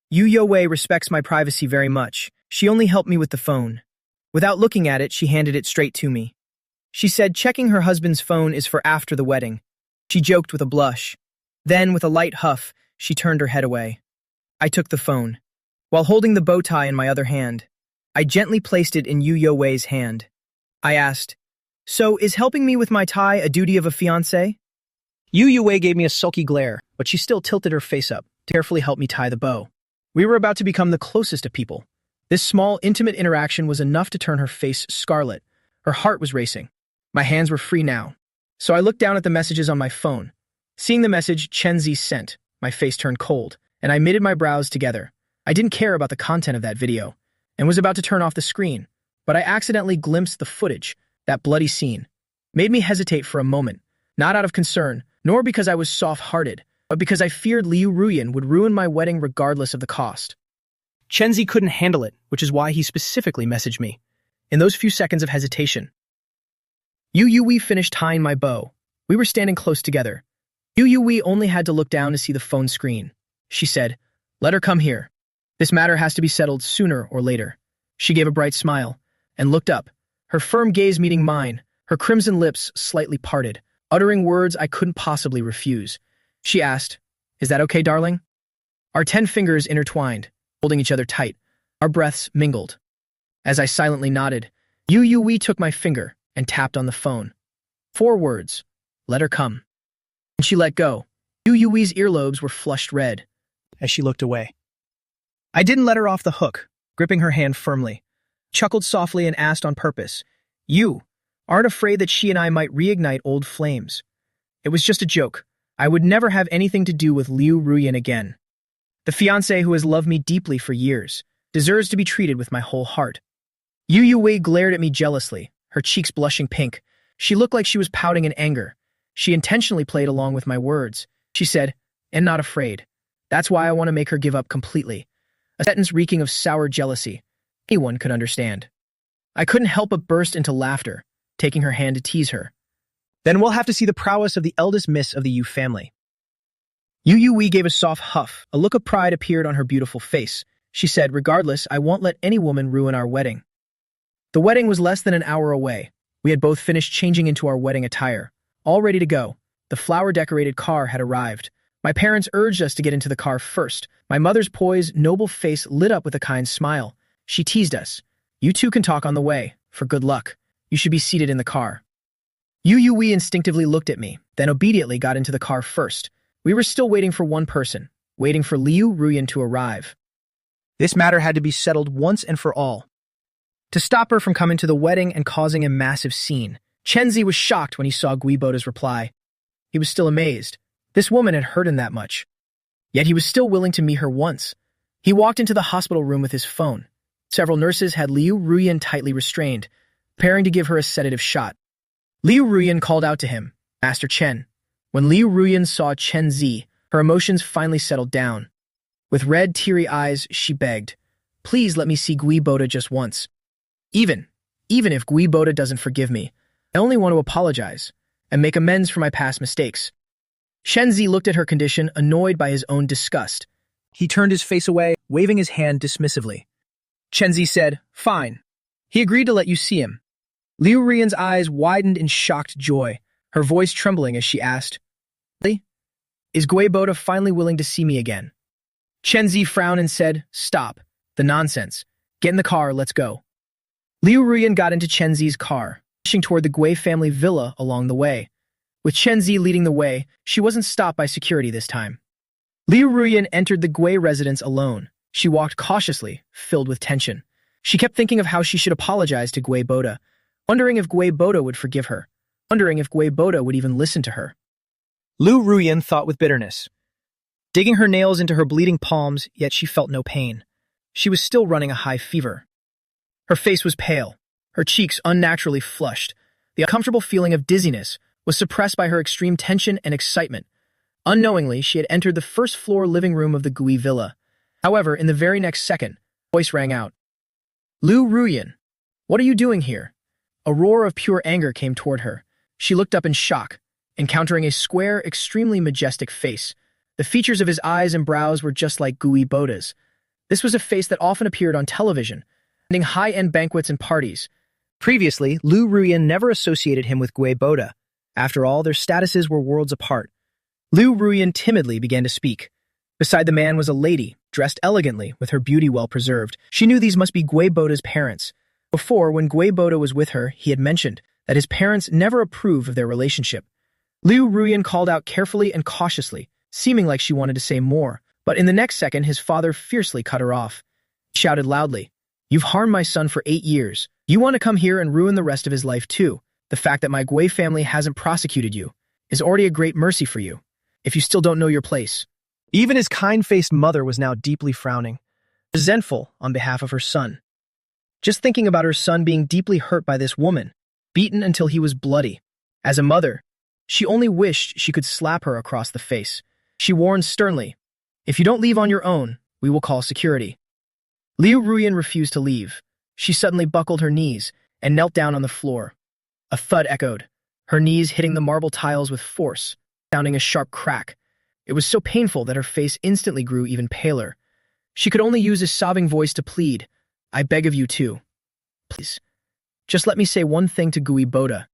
Yu Yo-wei respects my privacy very much. She only helped me with the phone. Without looking at it, she handed it straight to me. She said checking her husband's phone is for after the wedding. She joked with a blush. Then, with a light huff, she turned her head away. I took the phone. While holding the bow tie in my other hand, I gently placed it in Yu Yo-wei's hand. I asked, "So, is helping me with my tie a duty of a fiancé?" Yu Yo-wei gave me a sulky glare, but she still tilted her face up to carefully help me tie the bow. We were about to become the closest of people. This small, intimate interaction was enough to turn her face scarlet. Her heart was racing. My hands were free now. So I looked down at the messages on my phone. Seeing the message Chen Zi sent, my face turned cold, and I knitted my brows together. I didn't care about the content of that video, and was about to turn off the screen, but I accidentally glimpsed the footage. That bloody scene made me hesitate for a moment, not out of concern, nor because I was soft-hearted, but because I feared Liu Ruyan would ruin my wedding regardless of the cost. Chen Zi couldn't handle it, which is why he specifically messaged me. In those few seconds of hesitation, Yu Yui finished tying my bow. We were standing close together. Yu Yui only had to look down to see the phone screen. She said, "Let her come here. This matter has to be settled sooner or later." She gave a bright smile and looked up, her firm gaze meeting mine, her crimson lips slightly parted, uttering words I couldn't possibly refuse. She asked, "Is that okay, darling?" Our 10 fingers intertwined, holding each other tight. Our breaths mingled. As I silently nodded, Yu Yui took my finger and tapped on the phone. 4 words, "Let her come." And she let go. Yu Yui's earlobes were flushed red as she looked away. I didn't let her off the hook, gripping her hand firmly, chuckled softly and asked on purpose, "You aren't afraid that she and I might reignite old flames?" It was just a joke. I would never have anything to do with Liu Ruyan again. The fiancé who has loved me deeply for years deserves to be treated with my whole heart. Yu Yui glared at me jealously, her cheeks blushing pink. She looked like she was pouting in anger. She intentionally played along with my words. She said, "And not afraid. That's why I want to make her give up completely." A sentence reeking of sour jealousy. Anyone could understand. I couldn't help but burst into laughter, taking her hand to tease her. "Then we'll have to see the prowess of the eldest miss of the Yu family." Yu Yui gave a soft huff. A look of pride appeared on her beautiful face. She said, "Regardless, I won't let any woman ruin our wedding." The wedding was less than an hour away. We had both finished changing into our wedding attire. All ready to go. The flower-decorated car had arrived. My parents urged us to get into the car first. My mother's poised, noble face lit up with a kind smile. She teased us. "You two can talk on the way. For good luck. You should be seated in the car." Yu Yui instinctively looked at me, then obediently got into the car first. We were still waiting for one person, waiting for Liu Ruyan to arrive. This matter had to be settled once and for all. To stop her from coming to the wedding and causing a massive scene, Chen Zi was shocked when he saw Guibota's reply. He was still amazed. This woman had hurt him that much. Yet he was still willing to meet her once. He walked into the hospital room with his phone. Several nurses had Liu Ruyan tightly restrained, preparing to give her a sedative shot. Liu Ruyan called out to him, "Master Chen." When Liu Ruyan saw Chen Zi, her emotions finally settled down. With red, teary eyes, she begged, "Please let me see Guibota just once. Even if Guibota doesn't forgive me, I only want to apologize and make amends for my past mistakes." Chen Zi looked at her condition, annoyed by his own disgust. He turned his face away, waving his hand dismissively. Chen Zi said, "Fine." He agreed to let you see him. Liu Ruyan's eyes widened in shocked joy, her voice trembling as she asked, "Really? Is Guibota finally willing to see me again?" Chen Zi frowned and said, "Stop. The nonsense. Get in the car, let's go." Liu Ruyan got into Chen Zi's car, pushing toward the Gui family villa along the way. With Chen Zi leading the way, she wasn't stopped by security this time. Liu Ruyan entered the Gui residence alone. She walked cautiously, filled with tension. She kept thinking of how she should apologize to Guibota, wondering if Guibota would forgive her, wondering if Guibota would even listen to her. Liu Ruyan thought with bitterness, digging her nails into her bleeding palms, yet she felt no pain. She was still running a high fever. Her face was pale, her cheeks unnaturally flushed. The uncomfortable feeling of dizziness was suppressed by her extreme tension and excitement. Unknowingly, she had entered the first-floor living room of the Gui villa. However, in the very next second, a voice rang out. Liu Ruyan, what are you doing here? A roar of pure anger came toward her. She looked up in shock, encountering a square, extremely majestic face. The features of his eyes and brows were just like Gui Boda's. This was a face that often appeared on television, attending high-end banquets and parties. Previously, Liu Ruyan never associated him with Gui Boda. After all, their statuses were worlds apart. Liu Ruyan timidly began to speak. Beside the man was a lady, dressed elegantly, with her beauty well preserved. She knew these must be Gui Boda's parents. Before, when Gui Boda was with her, he had mentioned that his parents never approved of their relationship. Liu Ruyan called out carefully and cautiously, seeming like she wanted to say more, but in the next second his father fiercely cut her off. He shouted loudly, "You've harmed my son for 8 years. You want to come here and ruin the rest of his life too. The fact that my Gui family hasn't prosecuted you is already a great mercy for you, if you still don't know your place." Even his kind-faced mother was now deeply frowning, resentful on behalf of her son. Just thinking about her son being deeply hurt by this woman, beaten until he was bloody. As a mother, she only wished she could slap her across the face. She warned sternly, "If you don't leave on your own, we will call security." Liu Ruyan refused to leave. She suddenly buckled her knees and knelt down on the floor. A thud echoed, her knees hitting the marble tiles with force, sounding a sharp crack. It was so painful that her face instantly grew even paler. She could only use a sobbing voice to plead, "I beg of you too. Please, just let me say one thing to Gui Boda."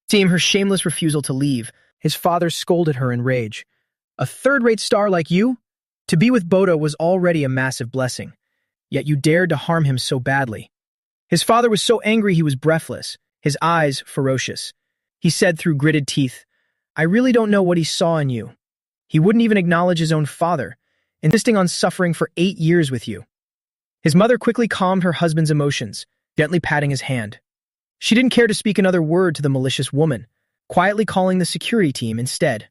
Seeing her shameless refusal to leave, his father scolded her in rage. "A third-rate star like you? To be with Boda was already a massive blessing, yet you dared to harm him so badly." His father was so angry he was breathless, his eyes ferocious. He said through gritted teeth, "I really don't know what he saw in you. He wouldn't even acknowledge his own father, insisting on suffering for 8 years with you." His mother quickly calmed her husband's emotions, gently patting his hand. She didn't care to speak another word to the malicious woman, quietly calling the security team instead.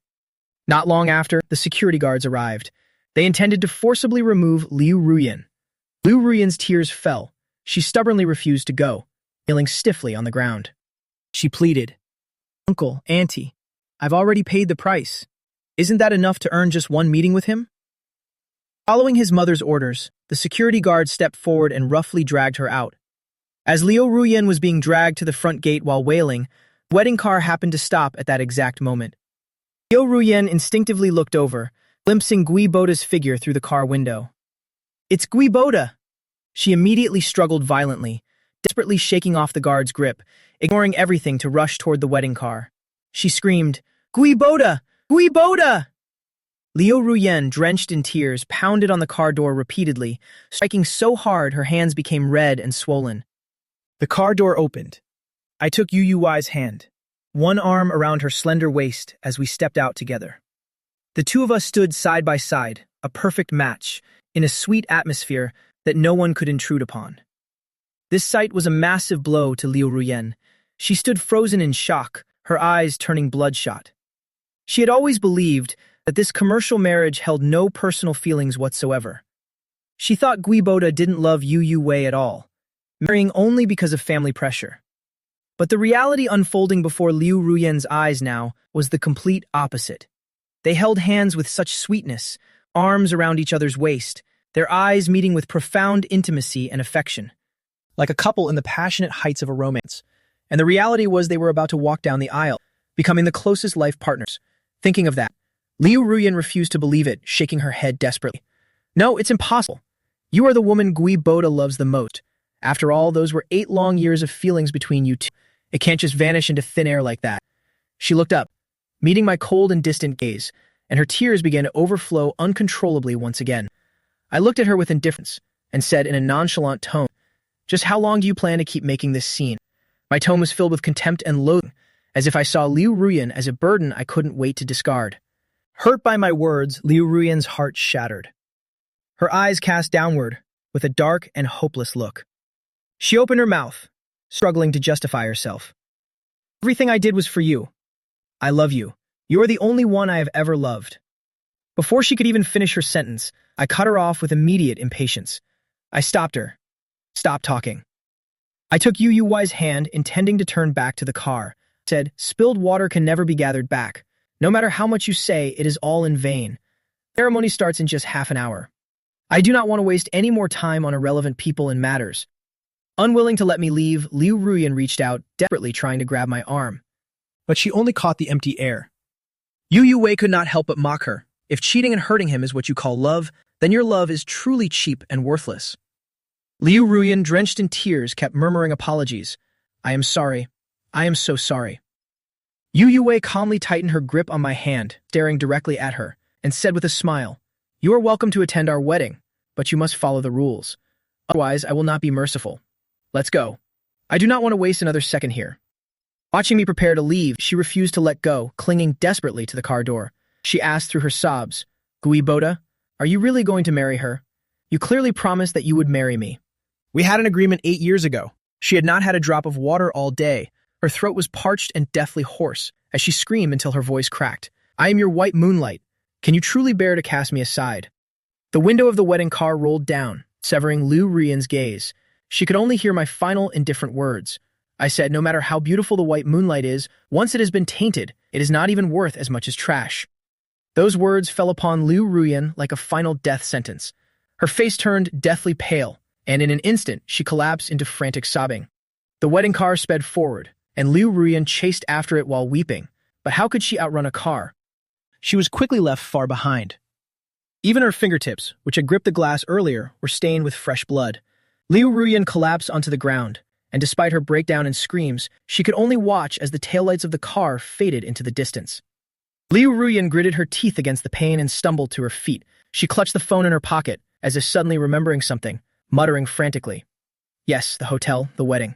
Not long after, the security guards arrived. They intended to forcibly remove Liu Ruyan. Liu Ruyan's tears fell. She stubbornly refused to go, kneeling stiffly on the ground. She pleaded, "Uncle, Auntie, I've already paid the price. Isn't that enough to earn just one meeting with him?" Following his mother's orders, the security guard stepped forward and roughly dragged her out. As Liu Ruyan was being dragged to the front gate while wailing, the wedding car happened to stop at that exact moment. Liu Ruyan instinctively looked over, glimpsing Gui Boda's figure through the car window. "It's Gui Boda!" She immediately struggled violently, desperately shaking off the guard's grip, ignoring everything to rush toward the wedding car. She screamed, "Gui Boda! Gui Boda!" Liu Ruyan, drenched in tears, pounded on the car door repeatedly, striking so hard her hands became red and swollen. The car door opened. I took Yuyui's hand, one arm around her slender waist as we stepped out together. The two of us stood side by side, a perfect match, in a sweet atmosphere that no one could intrude upon. This sight was a massive blow to Liu Ruyan. She stood frozen in shock, her eyes turning bloodshot. She had always believed that this commercial marriage held no personal feelings whatsoever. She thought Gui Boda didn't love Yu Yu at all, marrying only because of family pressure. But the reality unfolding before Liu Ruyan's eyes now was the complete opposite. They held hands with such sweetness, arms around each other's waist, their eyes meeting with profound intimacy and affection, like a couple in the passionate heights of a romance. And the reality was they were about to walk down the aisle, becoming the closest life partners. Thinking of that, Liu Ruyan refused to believe it, shaking her head desperately. "No, it's impossible. You are the woman Gui Boda loves the most. After all, those were 8 long years of feelings between you two. It can't just vanish into thin air like that." She looked up, meeting my cold and distant gaze, and her tears began to overflow uncontrollably once again. I looked at her with indifference and said in a nonchalant tone, "Just how long do you plan to keep making this scene?" My tone was filled with contempt and loathing, as if I saw Liu Ruyan as a burden I couldn't wait to discard. Hurt by my words, Liu Ruyan's heart shattered. Her eyes cast downward with a dark and hopeless look. She opened her mouth, struggling to justify herself. "Everything I did was for you. I love you. You are the only one I have ever loved." Before she could even finish her sentence, I cut her off with immediate impatience. I stopped her. "Stop talking." I took Yuyui's hand, intending to turn back to the car. Said, "Spilled water can never be gathered back. No matter how much you say, it is all in vain. Ceremony starts in just half an hour. I do not want to waste any more time on irrelevant people and matters." Unwilling to let me leave, Liu Ruyan reached out, desperately trying to grab my arm. But she only caught the empty air. Yu Wei could not help but mock her. If cheating and hurting him is what you call love, then your love is truly cheap and worthless. Liu Ruyan, drenched in tears, kept murmuring apologies. I am sorry. I am so sorry. Yu Wei calmly tightened her grip on my hand, staring directly at her, and said with a smile, You are welcome to attend our wedding, but you must follow the rules. Otherwise, I will not be merciful. Let's go. I do not want to waste another second here. Watching me prepare to leave, she refused to let go, clinging desperately to the car door. She asked through her sobs, Gui Boda, are you really going to marry her? You clearly promised that you would marry me. We had an agreement 8 years ago. She had not had a drop of water all day. Her throat was parched and deathly hoarse, as she screamed until her voice cracked. I am your white moonlight. Can you truly bear to cast me aside? The window of the wedding car rolled down, severing Liu Ruyan's gaze. She could only hear my final indifferent words. I said, no matter how beautiful the white moonlight is, once it has been tainted, it is not even worth as much as trash. Those words fell upon Liu Ruyan like a final death sentence. Her face turned deathly pale, and in an instant she collapsed into frantic sobbing. The wedding car sped forward, and Liu Ruyan chased after it while weeping. But how could she outrun a car? She was quickly left far behind. Even her fingertips, which had gripped the glass earlier, were stained with fresh blood. Liu Ruyan collapsed onto the ground, and despite her breakdown and screams, she could only watch as the taillights of the car faded into the distance. Liu Ruyan gritted her teeth against the pain and stumbled to her feet. She clutched the phone in her pocket, as if suddenly remembering something, muttering frantically. Yes, the hotel, the wedding.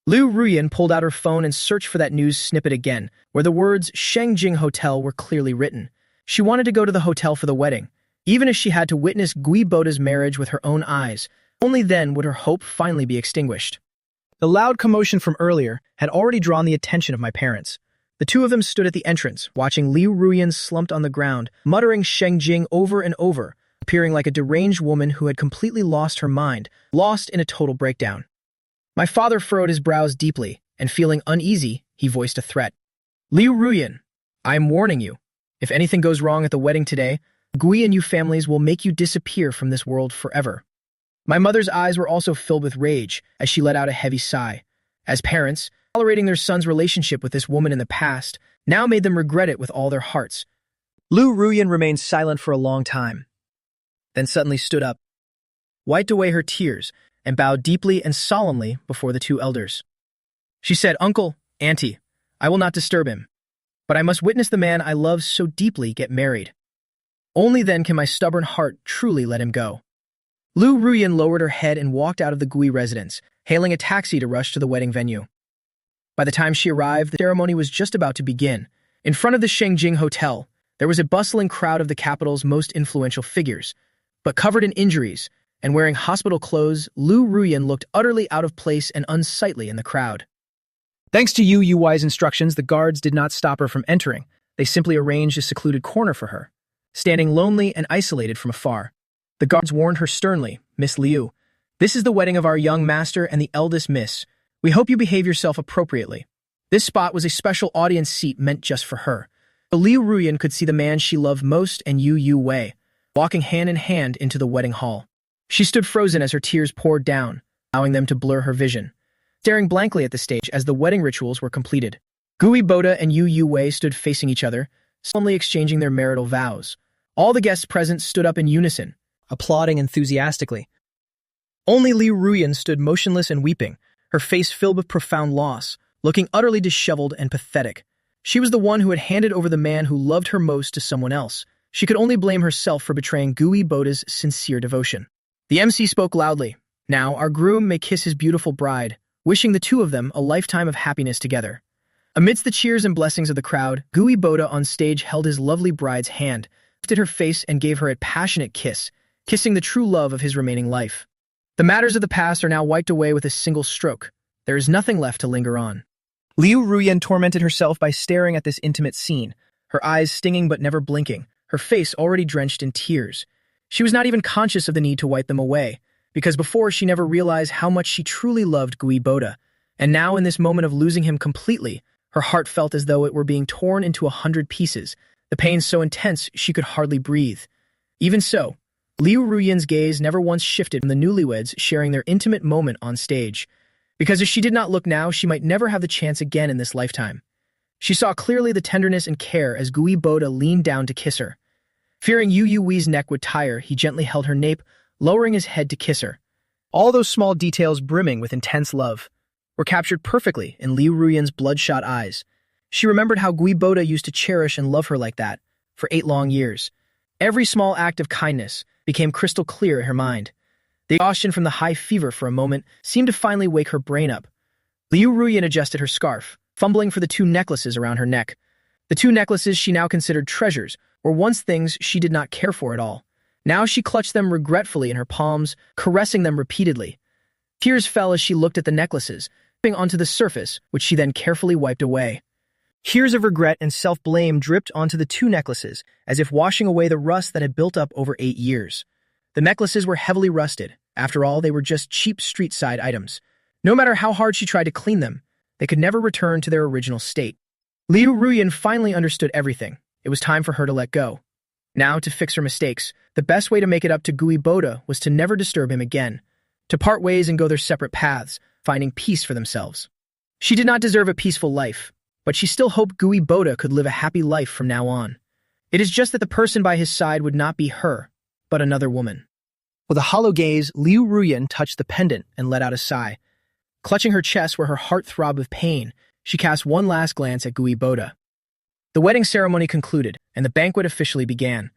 Liu Ruyan pulled out her phone and searched for that news snippet again, where the words Shengjing Hotel were clearly written. She wanted to go to the hotel for the wedding, even if she had to witness Gui Boda's marriage with her own eyes. Only then would her hope finally be extinguished. The loud commotion from earlier had already drawn the attention of my parents. The two of them stood at the entrance, watching Liu Ruyan slumped on the ground, muttering Shengjing over and over, appearing like a deranged woman who had completely lost her mind, lost in a total breakdown. My father furrowed his brows deeply, and feeling uneasy, he voiced a threat. Liu Ruyan, I am warning you. If anything goes wrong at the wedding today, Gui and Yu families will make you disappear from this world forever. My mother's eyes were also filled with rage as she let out a heavy sigh. As parents, tolerating their son's relationship with this woman in the past now made them regret it with all their hearts. Liu Ruyan remained silent for a long time, then suddenly stood up, wiped away her tears, and bowed deeply and solemnly before the two elders. She said, Uncle, Auntie, I will not disturb him, but I must witness the man I love so deeply get married. Only then can my stubborn heart truly let him go. Liu Ruyan lowered her head and walked out of the Gui residence, hailing a taxi to rush to the wedding venue. By the time she arrived, the ceremony was just about to begin. In front of the Shengjing Hotel, there was a bustling crowd of the capital's most influential figures, but covered in injuries and wearing hospital clothes, Liu Ruyan looked utterly out of place and unsightly in the crowd. Thanks to Yu Wei's instructions, the guards did not stop her from entering. They simply arranged a secluded corner for her, standing lonely and isolated from afar. The guards warned her sternly, Miss Liu, this is the wedding of our young master and the eldest miss. We hope you behave yourself appropriately. This spot was a special audience seat meant just for her. But Liu Ruyan could see the man she loved most and Yu Wei, walking hand in hand into the wedding hall. She stood frozen as her tears poured down, allowing them to blur her vision, staring blankly at the stage as the wedding rituals were completed. Gui Boda and Yu Wei stood facing each other, solemnly exchanging their marital vows. All the guests present stood up in unison, applauding enthusiastically. Only Liu Ruyan stood motionless and weeping, her face filled with profound loss, looking utterly disheveled and pathetic. She was the one who had handed over the man who loved her most to someone else. She could only blame herself for betraying Gui Boda's sincere devotion. The MC spoke loudly. Now, our groom may kiss his beautiful bride, wishing the two of them a lifetime of happiness together. Amidst the cheers and blessings of the crowd, Gui Boda on stage held his lovely bride's hand, lifted her face and gave her a passionate kiss, kissing the true love of his remaining life. The matters of the past are now wiped away with a single stroke. There is nothing left to linger on. Liu Ruyan tormented herself by staring at this intimate scene, her eyes stinging but never blinking, her face already drenched in tears. She was not even conscious of the need to wipe them away, because before she never realized how much she truly loved Gui Boda, and now in this moment of losing him completely, her heart felt as though it were being torn into 100 pieces, the pain so intense she could hardly breathe. Even so, Liu Ruyan's gaze never once shifted from the newlyweds sharing their intimate moment on stage, because if she did not look now, she might never have the chance again in this lifetime. She saw clearly the tenderness and care as Gui Boda leaned down to kiss her. Fearing Yu Yui's neck would tire, he gently held her nape, lowering his head to kiss her. All those small details brimming with intense love were captured perfectly in Liu Ruyan's bloodshot eyes. She remembered how Gui Boda used to cherish and love her like that for 8 long years. Every small act of kindness became crystal clear in her mind. The exhaustion from the high fever for a moment seemed to finally wake her brain up. Liu Ruyan adjusted her scarf, fumbling for the 2 necklaces around her neck. The 2 necklaces she now considered treasures were once things she did not care for at all. Now she clutched them regretfully in her palms, caressing them repeatedly. Tears fell as she looked at the necklaces, dripping onto the surface, which she then carefully wiped away. Tears of regret and self-blame dripped onto the 2 necklaces, as if washing away the rust that had built up over 8 years. The necklaces were heavily rusted. After all, they were just cheap street-side items. No matter how hard she tried to clean them, they could never return to their original state. Liu Ruyan finally understood everything. It was time for her to let go. Now, to fix her mistakes, the best way to make it up to Gui Boda was to never disturb him again, to part ways and go their separate paths, finding peace for themselves. She did not deserve a peaceful life, but she still hoped Gui Boda could live a happy life from now on. It is just that the person by his side would not be her, but another woman. With a hollow gaze, Liu Ruyan touched the pendant and let out a sigh. Clutching her chest where her heart throbbed with pain, she cast one last glance at Gui Boda. The wedding ceremony concluded, and the banquet officially began.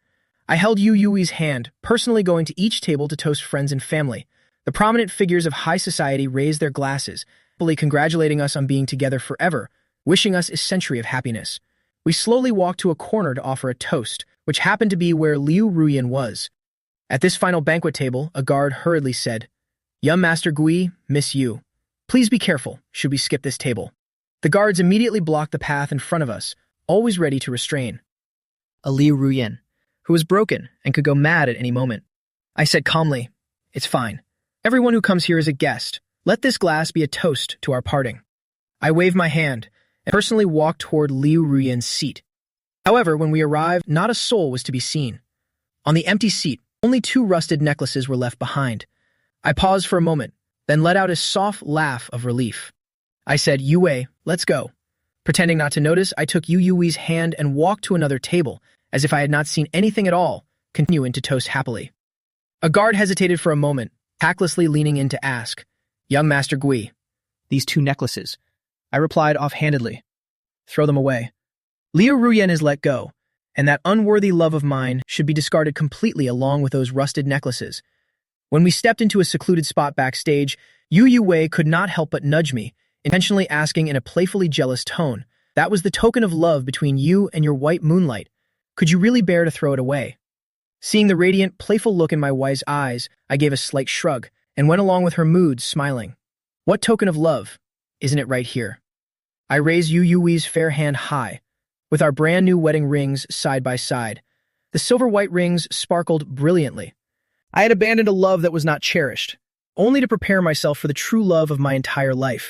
I held Yu Yui's hand, personally going to each table to toast friends and family. The prominent figures of high society raised their glasses, fully congratulating us on being together forever, wishing us a century of happiness. We slowly walked to a corner to offer a toast, which happened to be where Liu Ruyan was. At this final banquet table, a guard hurriedly said, "Young Master Gui, Miss Yu, please be careful should we skip this table." The guards immediately blocked the path in front of us, always ready to restrain. A Liu Ruyan, who was broken and could go mad at any moment. I said calmly, "It's fine. Everyone who comes here is a guest. Let this glass be a toast to our parting." I waved my hand and personally walked toward Liu Ruyan's seat. However, when we arrived, not a soul was to be seen. On the empty seat, only 2 rusted necklaces were left behind. I paused for a moment, then let out a soft laugh of relief. I said, "Yue, let's go." Pretending not to notice, I took Yu Yui's hand and walked to another table, as if I had not seen anything at all, continuing to toast happily. A guard hesitated for a moment, tactlessly leaning in to ask, "Young Master Gui, these 2 necklaces." I replied offhandedly, "Throw them away. Liu Ruyan is let go, and that unworthy love of mine should be discarded completely along with those rusted necklaces." When we stepped into a secluded spot backstage, Yu Yue could not help but nudge me, intentionally asking in a playfully jealous tone, "That was the token of love between you and your white moonlight. Could you really bear to throw it away?" Seeing the radiant, playful look in my wife's eyes, I gave a slight shrug and went along with her mood, smiling. "What token of love? Isn't it right here?" I raised Yu Yui's fair hand high, with our brand new wedding rings side by side. The silver-white rings sparkled brilliantly. I had abandoned a love that was not cherished, only to prepare myself for the true love of my entire life.